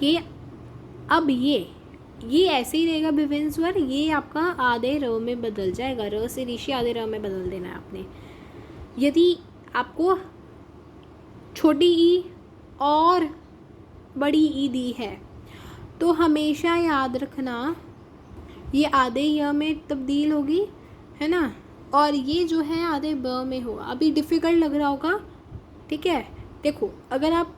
ये अब ये ऐसे ही रहेगा भिविन स्वर, ये आपका आधे र में बदल जाएगा, र से ऋषि आधे र में बदल देना है आपने। यदि आपको छोटी ई और बड़ी ई दी है तो हमेशा याद रखना ये आधे य में तब्दील होगी, है ना, और ये जो है आधे ब में होगा। अभी डिफ़िकल्ट लग रहा होगा, ठीक है। देखो अगर आप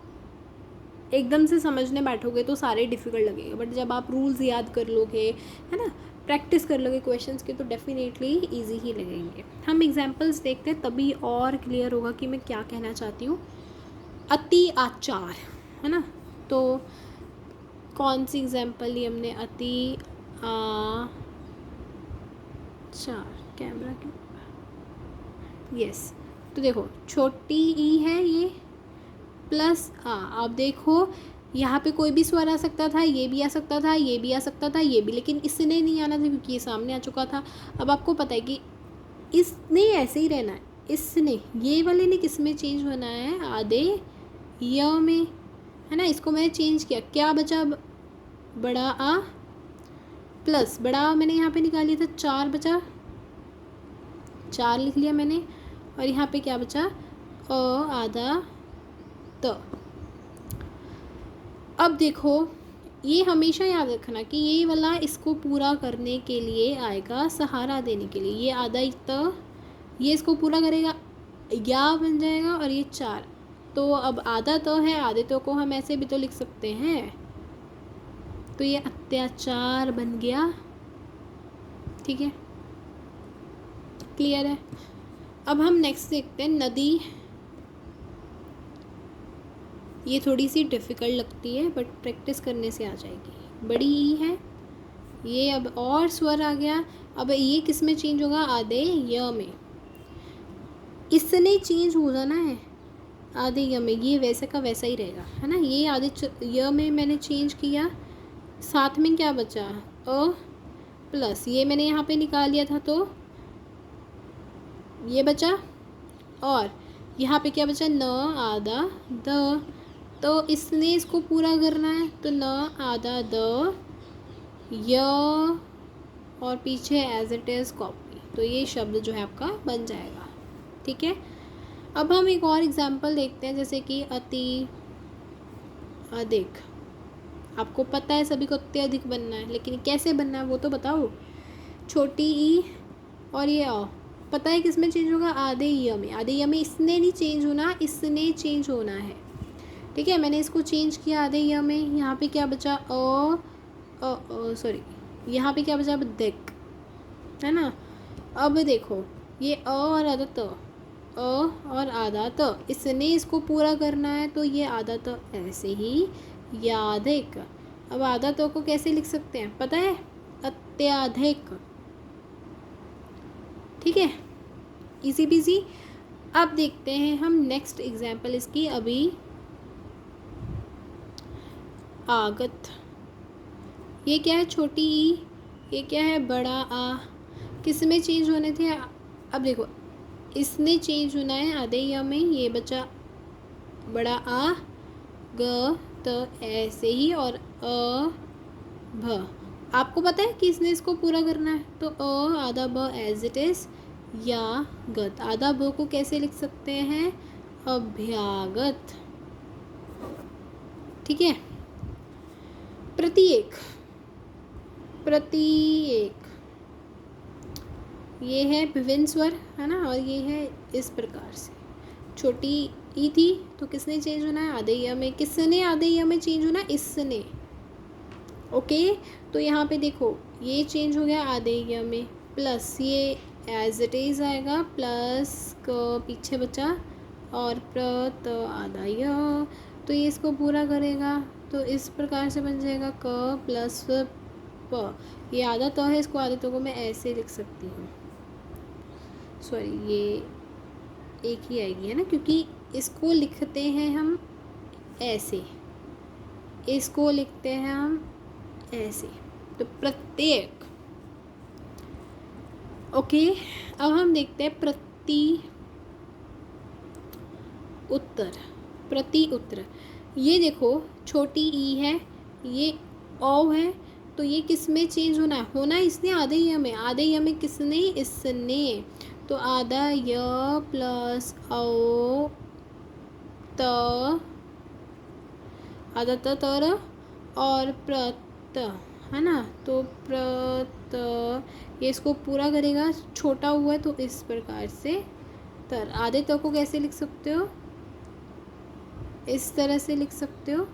एकदम से समझने बैठोगे तो सारे डिफ़िकल्ट लगेगा, बट जब आप रूल्स याद कर लोगे, है ना, प्रैक्टिस कर लोगे क्वेश्चंस के, तो डेफिनेटली इजी ही लगेंगे। हम एग्जांपल्स देखते हैं तभी और क्लियर होगा कि मैं क्या कहना चाहती हूँ। अति आचार, है ना, तो कौन सी एग्जांपल ली हमने, अति आचार, कैमरा की, यस। तो देखो छोटी ई है ये प्लस आ, आप देखो यहाँ पे कोई भी स्वर आ सकता था, ये भी आ सकता था, ये भी आ सकता था, ये भी, लेकिन इसने नहीं आना था क्योंकि ये सामने आ चुका था। अब आपको पता है कि इसने ऐसे ही रहना है, इसने, ये वाले ने किस में चेंज होना है, आधे य में, है ना। इसको मैंने चेंज किया, क्या बचा, बड़ा आ प्लस बड़ा आ मैंने यहाँ पे निकाल लिया था, 4 बचा, 4 लिख लिया मैंने, और यहाँ पे क्या बचा, अ आधा त। अब देखो ये हमेशा याद रखना कि ये वाला इसको पूरा करने के लिए आएगा, सहारा देने के लिए, ये आधा त, ये इसको पूरा करेगा, या बन जाएगा, और ये 4। तो अब आधा तो है, आधे तो को हम ऐसे भी तो लिख सकते हैं, तो ये अत्याचार बन गया, ठीक है, क्लियर है। अब हम नेक्स्ट देखते हैं, नदी। ये थोड़ी सी डिफ़िकल्ट लगती है बट प्रैक्टिस करने से आ जाएगी। बड़ी ई है ये, अब और स्वर आ गया, अब ये किस में चेंज होगा, आधे य में, इसने चेंज हो जाना है आधे य में, ये वैसे का वैसा ही रहेगा, है ना। ये आधे य में मैंने चेंज किया, साथ में क्या बचा, अ प्लस ये मैंने यहाँ पे निकाल लिया था तो ये बचा, और यहाँ पे क्या बचा, न आधा द, तो इसने इसको पूरा करना है, तो न आधा द य, और पीछे एज इट इज़ कॉपी, तो ये शब्द जो है आपका बन जाएगा, ठीक है। अब हम एक और एग्जांपल देखते हैं, जैसे कि अति अधिक। आपको पता है सभी को अत्यधिक बनना है, लेकिन कैसे बनना है वो तो बताओ। छोटी ई और ये अ, पता है किस में चेंज होगा, आधे य में, आधे य में इसने नहीं चेंज होना, इसने चेंज होना है, ठीक है। मैंने इसको चेंज किया आधे य में, यहाँ पे क्या बचा, सॉरी, यहाँ पे क्या बचा, अब दिक, है ना। अब देखो ये अ और आधा त, अ और आधा त, इसने इसको पूरा करना है, तो ये आधा त ऐसे ही याधिक। अब आधा त को कैसे लिख सकते हैं पता है, अत्याधिक, ठीक है, इजी बिजी। अब देखते हैं हम नेक्स्ट एग्जाम्पल इसकी, अभी आगत। ये क्या है, छोटी ई, ये क्या है, बड़ा आ, किस में चेंज होने थे, अब देखो इसने चेंज होना है आधे य में, ये बचा बड़ा आ ग त ऐसे ही, और अ भ, आपको पता है कि इसने इसको पूरा करना है, तो अ आधा ब एज इट इज़, या गत, आधा ब को कैसे लिख सकते हैं, अभ्यागत, ठीक है। प्रत्येक, प्रत्येक, ये है विभिन्न स्वर, है ना, और ये है इस प्रकार से। छोटी ई थी तो किसने चेंज होना है, आधे य में। किसने आधे य में चेंज होना है, इसने। ओके, तो यहाँ पे देखो ये चेंज हो गया आधे य में, प्लस ये एज इट इज़ आएगा, प्लस क पीछे बचा और प्रत आधा य, तो ये इसको पूरा करेगा तो इस प्रकार से बन जाएगा क प्लस प। ये आधा तो है, इसको आधे तो को मैं ऐसे लिख सकती हूँ, सॉरी ये एक ही आएगी, है ना, क्योंकि इसको लिखते हैं हम ऐसे, इसको लिखते हैं हम ऐसे, तो प्रत्येक। ओके, अब हम देखते हैं प्रति उत्तर। प्रति उत्तर, ये देखो छोटी ई है, ये औ है, तो ये किस में चेंज होना है, इसने आधे य में। आधे य में किसने, इसने, तो आधा य प्लस औ त, आधा त तर और प्रत, है ना, तो प्रत, ये इसको पूरा करेगा, छोटा हुआ है तो इस प्रकार से तर। आधे त को कैसे लिख सकते हो, इस तरह से लिख सकते हो,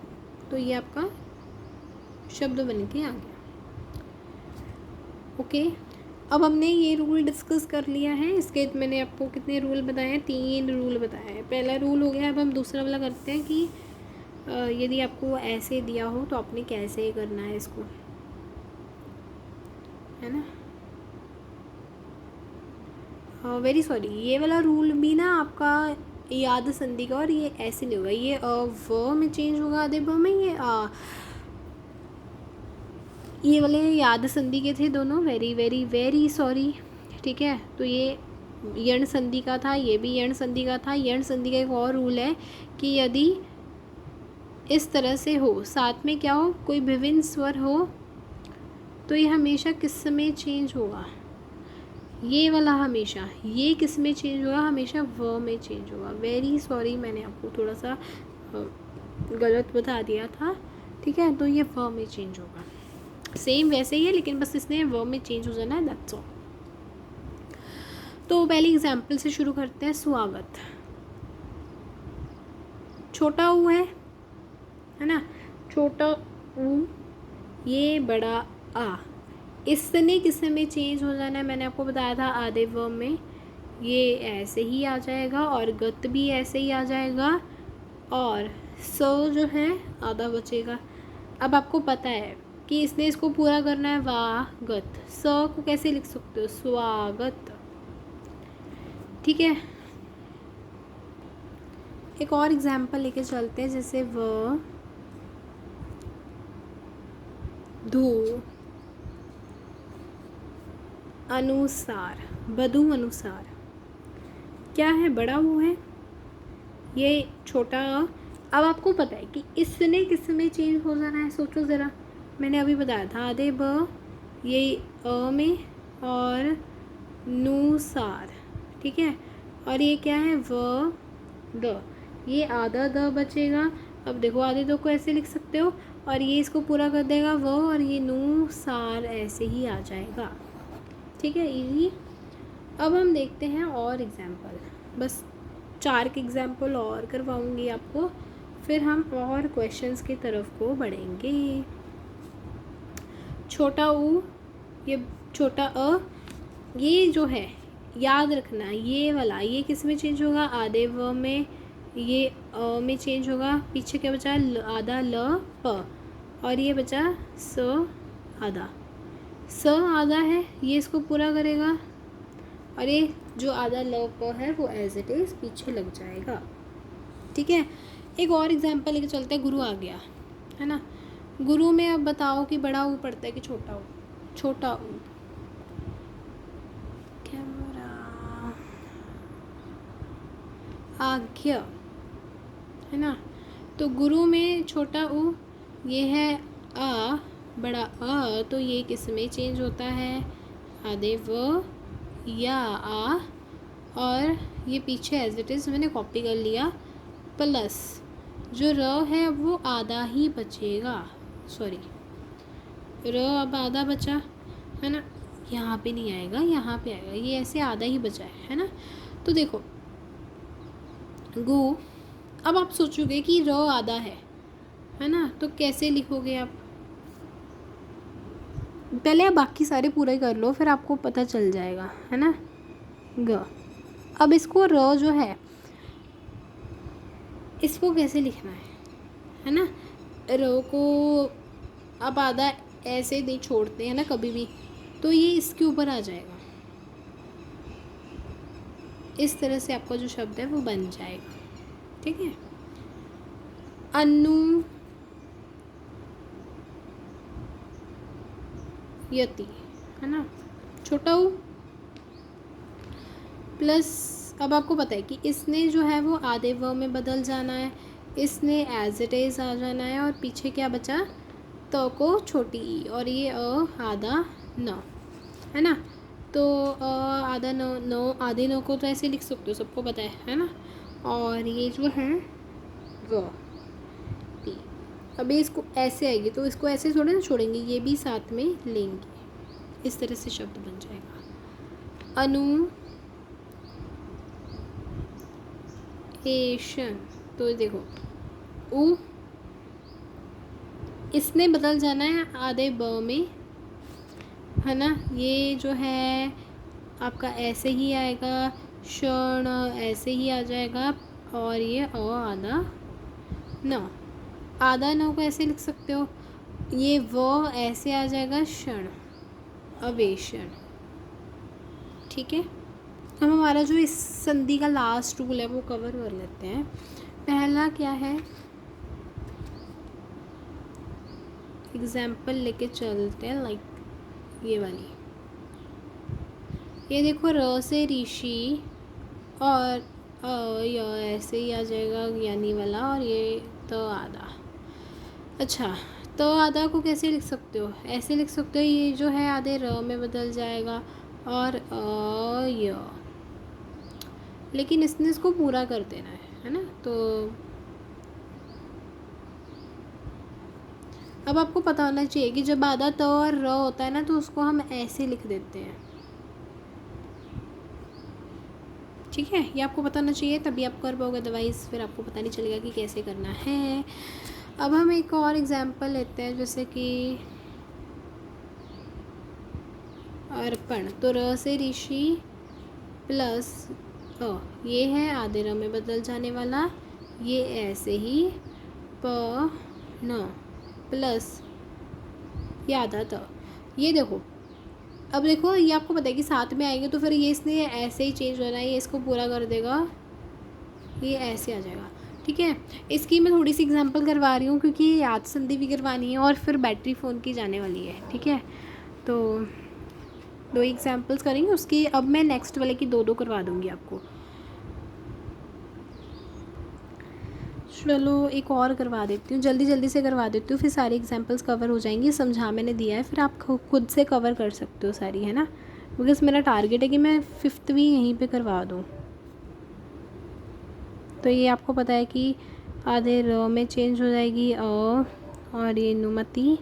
तो ये आपका शब्द बन के आ गया। ओके, अब हमने ये रूल डिस्कस कर लिया है। इसके मैंने आपको कितने रूल बताए हैं, 3 रूल बताए हैं। पहला रूल हो गया, अब हम दूसरा वाला करते हैं कि यदि आपको ऐसे दिया हो तो आपने कैसे करना है इसको, है ना। वेरी सॉरी, ये वाला रूल भी ना आपका याद संधि का, और ये ऐसे नहीं होगा, ये व में चेंज होगा आधे ब में, ये वाले याद संधि के थे दोनों। वेरी वेरी वेरी सॉरी, ठीक है। तो ये यण संधि का था, ये भी यण संधि का था। यण संधि का एक और रूल है कि यदि इस तरह से हो, साथ में क्या हो, कोई विभिन्न स्वर हो, तो ये हमेशा किस में चेंज होगा, ये वाला हमेशा, ये किस में चेंज होगा, हमेशा व में चेंज होगा। वेरी सॉरी, मैंने आपको थोड़ा सा गलत बता दिया था, ठीक है। तो ये व में चेंज होगा, सेम वैसे ही है, लेकिन बस इसने व में चेंज हो जाना है, दैट्स ऑल। तो पहले एग्जाम्पल से शुरू करते हैं। स्वागत, छोटा ऊ है ना, छोटा ऊ, ये बड़ा आ, इसने किस में चेंज हो जाना है, मैंने आपको बताया था आधे व में, ये ऐसे ही आ जाएगा, और गत भी ऐसे ही आ जाएगा, और स जो है आधा बचेगा। अब आपको पता है कि इसने इसको पूरा करना है, वागत, स को कैसे लिख सकते हो, स्वागत, ठीक है। एक और एग्जाम्पल लेके चलते हैं, जैसे व धू अनुसार, बधू अनुसार, क्या है, बड़ा वो है, ये छोटा। अब आपको पता है कि इसने किस में चेंज हो जाना है, सोचो ज़रा, मैंने अभी बताया था आधे ब, ये अ में, और नुसार, ठीक है, और ये क्या है, व द, ये आधा द बचेगा। अब देखो आधे दो को ऐसे लिख सकते हो, और ये इसको पूरा कर देगा व, और ये नुसार ऐसे ही आ जाएगा, ठीक है, इजी। अब हम देखते हैं और एग्जाम्पल, बस 4 के एग्जाम्पल और करवाऊंगी आपको, फिर हम और क्वेश्चंस की तरफ को बढ़ेंगे। छोटा ऊ, ये छोटा अ, ये जो है याद रखना, ये वाला, ये किस में चेंज होगा, आधे व में, ये अ में चेंज होगा, पीछे क्या बचा, आधा ल प, और ये बचा स आधा, स आधा है, ये इसको पूरा करेगा, और ये जो आधा ल प है वो एज इट इज़ पीछे लग जाएगा, ठीक है। एक और एग्जाम्पल लेके चलते हैं। गुरु आ गया, है ना। गुरु में अब बताओ कि बड़ा ऊ पड़ता है कि छोटा ऊ, छोटा ऊ, कैमरा, आज्ञा, है ना। तो गुरु में छोटा ऊ, ये है आ, बड़ा आ, तो ये किस में चेंज होता है, आधे व या आ, और ये पीछे एज इट इज़ मैंने कॉपी कर लिया, प्लस जो र है वो आधा ही बचेगा, सॉरी र अब आधा बचा, है ना, यहाँ पे नहीं आएगा, यहाँ पे आएगा, ये ऐसे आधा ही बचा है ना। तो देखो गो, अब आप सोचोगे कि र आधा है ना, तो कैसे लिखोगे आप? पहले आप बाकी सारे पूरे कर लो, फिर आपको पता चल जाएगा, है ना। ग, अब इसको र जो है इसको कैसे लिखना है ना। र को अब आधा ऐसे नहीं छोड़ते हैं ना कभी भी, तो ये इसके ऊपर आ जाएगा। इस तरह से आपका जो शब्द है वो बन जाएगा, ठीक है। अनु यति, है ना, छोटा ऊ प्लस, अब आपको पता है कि इसने जो है वो आधे व में बदल जाना है, इसने एज इट इज़ आ जाना है, और पीछे क्या बचा, तो को छोटी ई, और ये आधा न, है ना। तो आधा नौ आधे नौ को तो ऐसे लिख सकते हो, सबको पता है ना। और ये जो है व टी, अभी इसको ऐसे आएगी तो इसको ऐसे थोड़े ना छोड़ेंगे, ये भी साथ में लेंगे, इस तरह से शब्द बन जाएगा। अनु एशन, तो देखो उ, इसने बदल जाना है आधे ब में, है ना। ये जो है आपका ऐसे ही आएगा, क्षण ऐसे ही आ जाएगा, और ये आधा न, आधा न को ऐसे लिख सकते हो, ये वो ऐसे आ जाएगा, क्षण अवेशन, ठीक है। हम हमारा जो इस संधि का लास्ट रूल है वो कवर कर लेते हैं। पहला क्या है, एग्जाम्पल लेके चलते हैं, लाइक ये वाली, ये देखो र से ऋषि, और ऐसे ही आ जाएगा ज्ञानी वाला, और ये तो आधा। अच्छा, तो आधा को कैसे लिख सकते हो, ऐसे लिख सकते हो, ये जो है आधे र में बदल जाएगा, और य, लेकिन इसने इसको पूरा कर देना है ना। तो अब आपको पता होना चाहिए कि जब आधा त और र होता है ना, तो उसको हम ऐसे लिख देते हैं, ठीक है। ये आपको पता होना चाहिए, तभी आप कर पाओगे, अदरवाइज़ फिर आपको पता नहीं चलेगा कि कैसे करना है। अब हम एक और एग्जांपल लेते हैं, जैसे कि अर्पण, तो र से ऋषि प्लस ये है आधे र में बदल जाने वाला, ये ऐसे ही प न प्लस ये आधा त, ये देखो, अब देखो ये आपको पता है कि साथ में आएंगे, तो फिर ये इसने ऐसे ही चेंज होना है, ये इसको पूरा कर देगा, ये ऐसे आ जाएगा, ठीक है। इसकी मैं थोड़ी सी एग्जांपल करवा रही हूँ, क्योंकि ये याद संधि भी करवानी है, और फिर बैटरी फ़ोन की जाने वाली है, ठीक है। तो 2 एग्जांपल्स करेंगे उसकी, अब मैं नेक्स्ट वाले की 2 करवा दूँगी आपको। चलो एक और करवा देती हूँ, जल्दी जल्दी से करवा देती हूँ, फिर सारी एग्जांपल्स कवर हो जाएंगी। समझा मैंने दिया है, फिर आप खुद से कवर कर सकते हो सारी, है ना, बिकॉज मेरा टारगेट है कि मैं 5th भी यहीं पे करवा दूँ। तो ये आपको पता है कि आधे र में चेंज हो जाएगी और ये नुमति,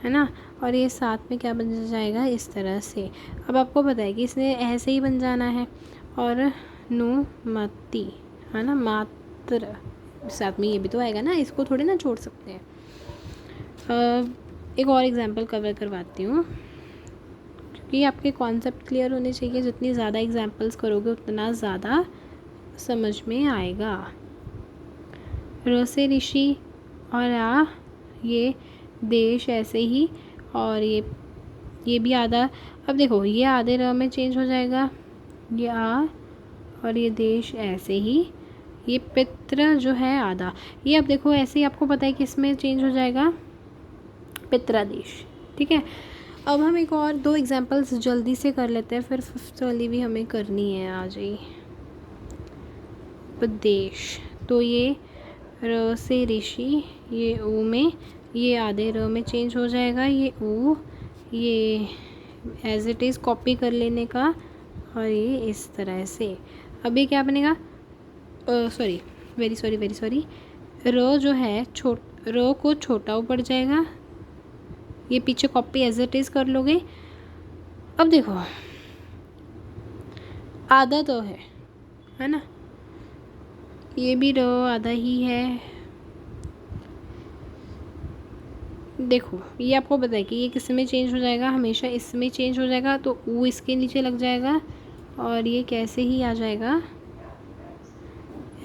है ना, और ये साथ में क्या बन जाएगा, इस तरह से। अब आपको पता है कि इसने ऐसे ही बन जाना है, और नुमति, है ना, मात्र साथ में ये भी तो आएगा ना, इसको थोड़े ना छोड़ सकते हैं। एक और एग्जांपल कवर करवाती हूँ, क्योंकि आपके कॉन्सेप्ट क्लियर होने चाहिए, जितनी ज़्यादा एग्जांपल्स करोगे उतना ज़्यादा समझ में आएगा। र से ऋषि, और ये देश ऐसे ही, और ये भी आधा, अब देखो ये आधे र में चेंज हो जाएगा, ये और ये देश ऐसे ही, ये पित्र जो है आधा, ये अब देखो ऐसे ही आपको पता है कि इसमें चेंज हो जाएगा, पित्रादेश, ठीक है। अब हम एक और 2 एग्जांपल्स जल्दी से कर लेते हैं, फिर 5th वाली भी हमें करनी है आज ही। उपदेश, तो ये र से ऋषि, ये ऊ में, ये आधे र में चेंज हो जाएगा, ये ऊ, ये एज इट इज़ कॉपी कर लेने का, और ये इस तरह से। अब ये क्या बनेगा, वेरी सॉरी, र जो है र को छोटा ऊ पड़ जाएगा, ये पीछे कॉपी एज इट इज़ कर लोगे। अब देखो आधा तो है ना, ये भी रो आधा ही है। देखो ये आपको पता है कि ये किस में चेंज हो जाएगा, हमेशा इसमें चेंज हो जाएगा, तो वो इसके नीचे लग जाएगा और ये कैसे ही आ जाएगा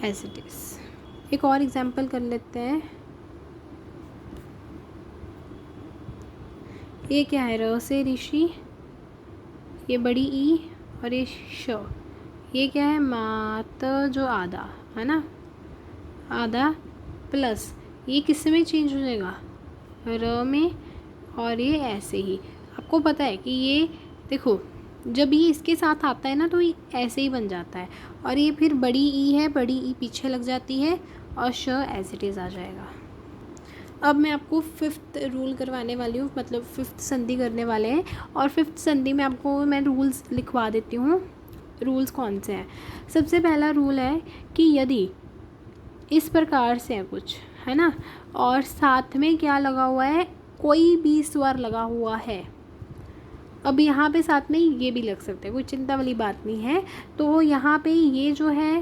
एज इट इज़। एक और एग्जांपल कर लेते हैं। ये क्या है, र से ऋषि, ये बड़ी ई और ये श, ये क्या है मात जो आधा है ना, आधा प्लस ये किस में चेंज हो जाएगा, र में, और ये ऐसे ही। आपको पता है कि ये देखो जब ये इसके साथ आता है ना तो ये ऐसे ही बन जाता है, और ये फिर बड़ी ई है, बड़ी ई पीछे लग जाती है और श एज इट इज़ आ जाएगा। अब मैं आपको 5th रूल करवाने वाली हूँ, मतलब 5th संधि करने वाले हैं, और 5th संधि में आपको मैं रूल्स लिखवा देती हूँ। रूल्स कौन से हैं? सबसे पहला रूल है कि यदि इस प्रकार से है कुछ, है ना, और साथ में क्या लगा हुआ है, कोई भी स्वर लगा हुआ है। अब यहाँ पे साथ में ये भी लग सकते हैं, कोई चिंता वाली बात नहीं है। तो यहाँ पे ये जो है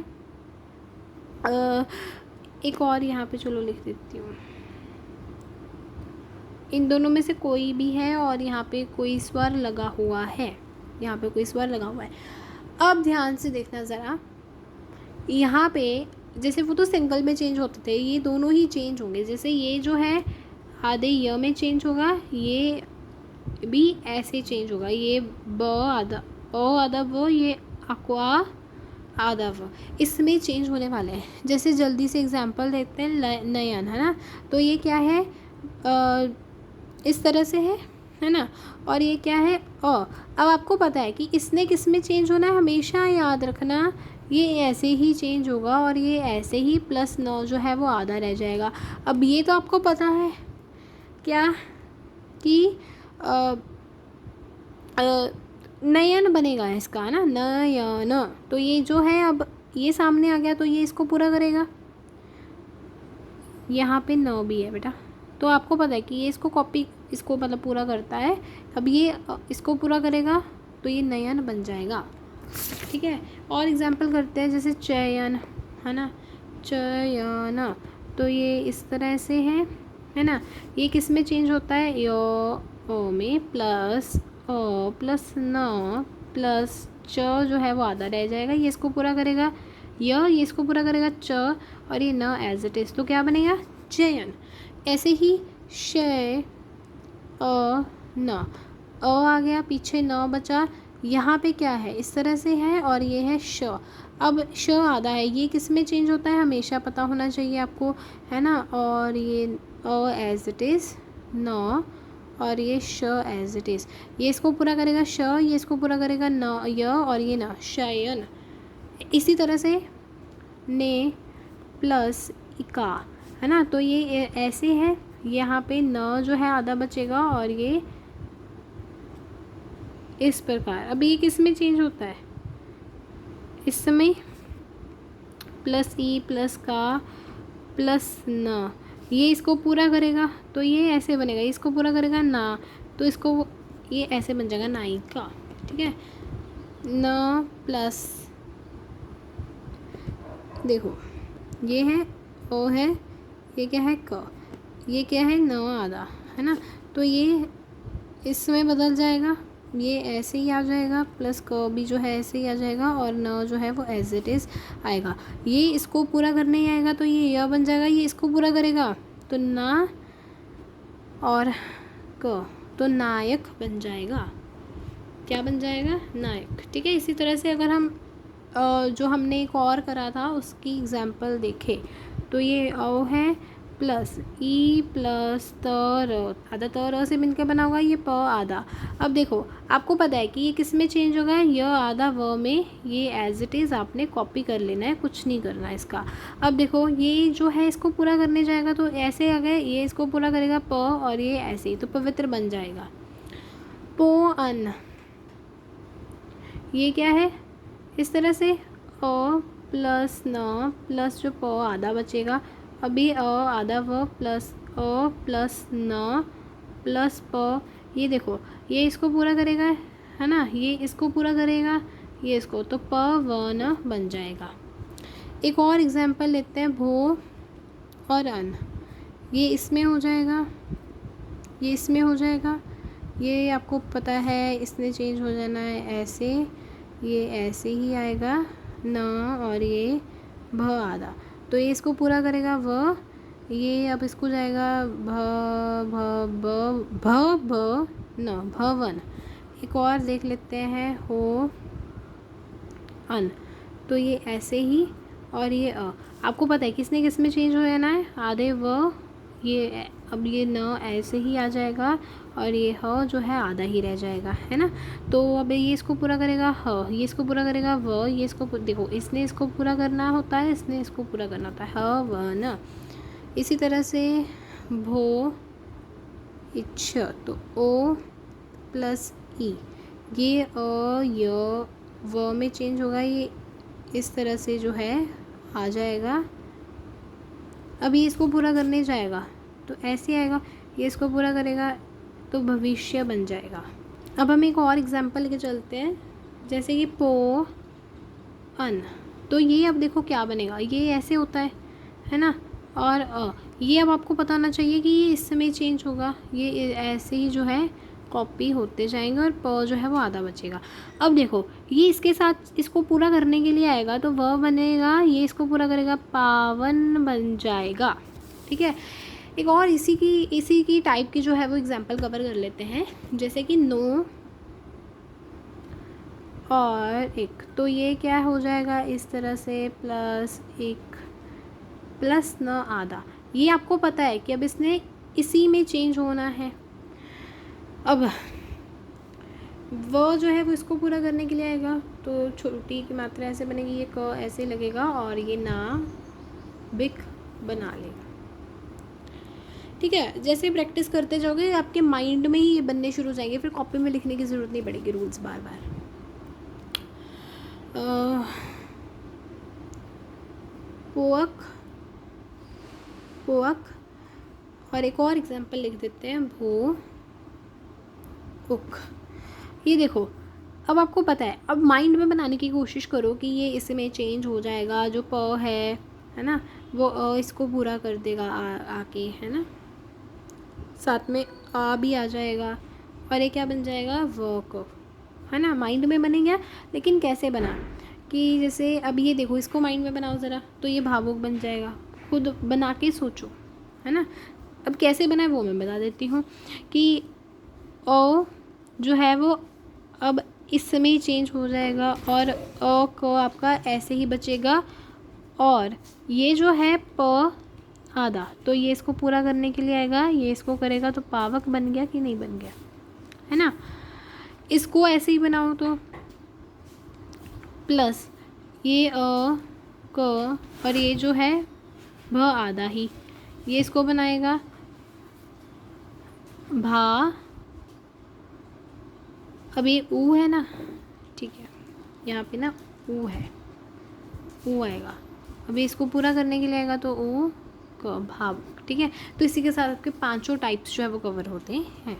एक और यहाँ पे चलो लिख देती हूँ, इन दोनों में से कोई भी है और यहाँ पे कोई स्वर लगा हुआ है, यहाँ पे कोई स्वर लगा हुआ है। अब ध्यान से देखना ज़रा, यहाँ पे जैसे वो तो सिंगल में चेंज होते थे, ये दोनों ही चेंज होंगे। जैसे ये जो है आधे य में चेंज होगा, ये भी ऐसे चेंज होगा, ये ब आधा ओ आधा व, ये अक्वा आधा व, इसमें चेंज होने वाले हैं। जैसे जल्दी से एग्जांपल देखते हैं, नयन है ना, तो ये क्या है इस तरह से है ना, और ये क्या है अब आपको पता है कि इसने किस में चेंज होना है, हमेशा याद रखना ये ऐसे ही चेंज होगा, और ये ऐसे ही प्लस 9 जो है वो आधा रह जाएगा। अब ये तो आपको पता है क्या कि नयन बनेगा इसका, है ना, नयन, तो ये जो है अब ये सामने आ गया तो ये इसको पूरा करेगा। यहाँ पे 9 भी है बेटा, तो आपको पता है कि ये इसको कॉपी, इसको मतलब पूरा करता है। अब ये इसको पूरा करेगा तो ये नयन बन जाएगा। ठीक है, और एग्जांपल करते हैं, जैसे चयन है ना, चयन, तो ये इस तरह से है ना, ये किस में चेंज होता है, यो ओ में, प्लस ओ प्लस न प्लस च जो है वो आधा रह जाएगा, ये इसको पूरा करेगा, ये इसको पूरा करेगा च, और ये न एज इट इज़, तो क्या बनेगा चयन। ऐसे ही शय न, आ गया, पीछे न बचा, यहाँ पे क्या है इस तरह से है, और ये है श। अब श आधा है, ये किस में चेंज होता है हमेशा पता होना चाहिए आपको, है ना, और ये एज इट इज़ न, और ये श एज इट इज़, ये इसको पूरा करेगा श, ये इसको पूरा करेगा न य, और ये न शयन। इसी तरह से ने प्लस इका, है ना, तो ये ऐसे है, यहाँ पे न जो है आधा बचेगा, और ये इस प्रकार। अभी ये किस में चेंज होता है, इस समय प्लस ई प्लस का प्लस न, ये इसको पूरा करेगा तो ये ऐसे बनेगा, इसको पूरा करेगा ना, तो इसको ये ऐसे बन जाएगा नायिका। ठीक है, न प्लस, देखो ये है ओ है, ये क्या है क, ये क्या है न आधा, है ना, तो ये इसमें बदल जाएगा, ये ऐसे ही आ जाएगा, प्लस क भी जो है ऐसे ही आ जाएगा, और न जो है वो एज इट इज़ आएगा। ये इसको पूरा करने ही आएगा तो ये य बन जाएगा, ये इसको पूरा करेगा तो ना और क, तो नायक बन जाएगा। क्या बन जाएगा, नायक। ठीक है, इसी तरह से अगर हम जो हमने एक और करा था उसकी एग्जाम्पल देखें तो ये ओ है प्लस ई प्लस त र, आधा त र से मिलकर बना होगा, ये प आधा। अब देखो आपको पता है कि ये किस में चेंज होगा, य आधा व में, ये एज इट इज़ आपने कॉपी कर लेना है, कुछ नहीं करना है इसका। अब देखो ये जो है इसको पूरा करने जाएगा तो ऐसे आ गए, ये इसको पूरा करेगा प, और ये ऐसे ही, तो पवित्र बन जाएगा पो अन। ये क्या है इस तरह से अ प्लस न प्लस जो प आधा बचेगा, अभी अ आधा व प्लस अ प्लस न प्लस प, ये देखो ये इसको पूरा करेगा है ना, ये इसको पूरा करेगा, ये इसको, तो प व न बन जाएगा। एक और एग्जांपल लेते हैं, भो और अन, ये इसमें हो जाएगा, ये इसमें हो जाएगा, ये आपको पता है इसने चेंज हो जाना है ऐसे, ये ऐसे ही आएगा न, और ये भ आधा, तो ये इसको पूरा करेगा व, ये अब इसको जाएगा भ भ ब भ ब न, भवन। एक और देख लेते हैं, हो अन, तो ये ऐसे ही, और ये आपको पता है किसने किस में चेंज हो जाना है, आधे व, ये अब ये न ऐसे ही आ जाएगा, और ये ह जो है आधा ही रह जाएगा, है ना। तो अब ये इसको पूरा करेगा ह, ये इसको पूरा करेगा व, ये इसको देखो इसने इसको पूरा करना होता है, इसने इसको पूरा करना होता है, ह व न। इसी तरह से भो इच्छ, तो ओ प्लस ई, ये अ य व में चेंज होगा, ये इस तरह से जो है आ जाएगा। अब ये इसको पूरा करने जाएगा तो ऐसे आएगा, ये इसको पूरा करेगा तो भविष्य बन जाएगा। अब हम एक और एग्जांपल लेके चलते हैं, जैसे कि पो अन, तो ये अब देखो क्या बनेगा, ये ऐसे होता है ना, और ये अब आपको पता होना चाहिए कि ये इस समय चेंज होगा, ये ऐसे ही जो है कॉपी होते जाएंगे, और प जो है वो आधा बचेगा। अब देखो ये इसके साथ इसको पूरा करने के लिए आएगा तो वह बनेगा, ये इसको पूरा करेगा, पावन बन जाएगा। ठीक है, एक और इसी की टाइप की जो है वो एग्जांपल कवर कर लेते हैं, जैसे कि नो और एक, तो ये क्या हो जाएगा इस तरह से, प्लस एक प्लस न आधा, ये आपको पता है कि अब इसने इसी में चेंज होना है। अब वो जो है वो इसको पूरा करने के लिए आएगा, तो छोटी की मात्रा ऐसे बनेगी, ये क ऐसे लगेगा, और ये ना बिक बना लेगा। ठीक है, जैसे प्रैक्टिस करते जाओगे आपके माइंड में ही ये बनने शुरू हो जाएंगे, फिर कॉपी में लिखने की ज़रूरत नहीं पड़ेगी रूल्स बार बार। पोअक पोअक, और एक और एग्जांपल लिख देते हैं, भो उक। ये देखो अब आपको पता है, अब माइंड में बनाने की कोशिश करो कि ये इसमें चेंज हो जाएगा, जो प है ना, वो इसको पूरा कर देगा आके, है ना, साथ में आ भी आ जाएगा, और ये क्या बन जाएगा, वर्क, है ना, माइंड में बने गया। लेकिन कैसे बना, कि जैसे अब ये देखो इसको माइंड में बनाओ ज़रा, तो ये भावुक बन जाएगा, खुद बना के सोचो, है ना। अब कैसे बना है वो मैं बता देती हूँ, कि ओ जो है वो अब इस समय चेंज हो जाएगा, और अ क आपका ऐसे ही बचेगा, और ये जो है प आधा, तो ये इसको पूरा करने के लिए आएगा, ये इसको करेगा, तो पावक बन गया कि नहीं बन गया, है ना। इसको ऐसे ही बनाओ तो प्लस ये क, और ये जो है भ आधा ही, ये इसको बनाएगा भा, अब ये ऊ है ना, ठीक है, यहाँ पे ना ऊ है, ऊ आएगा, अभी इसको पूरा करने के लिए आएगा तो ऊ क भाव। ठीक है, तो इसी के साथ आपके पांचों टाइप्स जो है वो कवर होते हैं।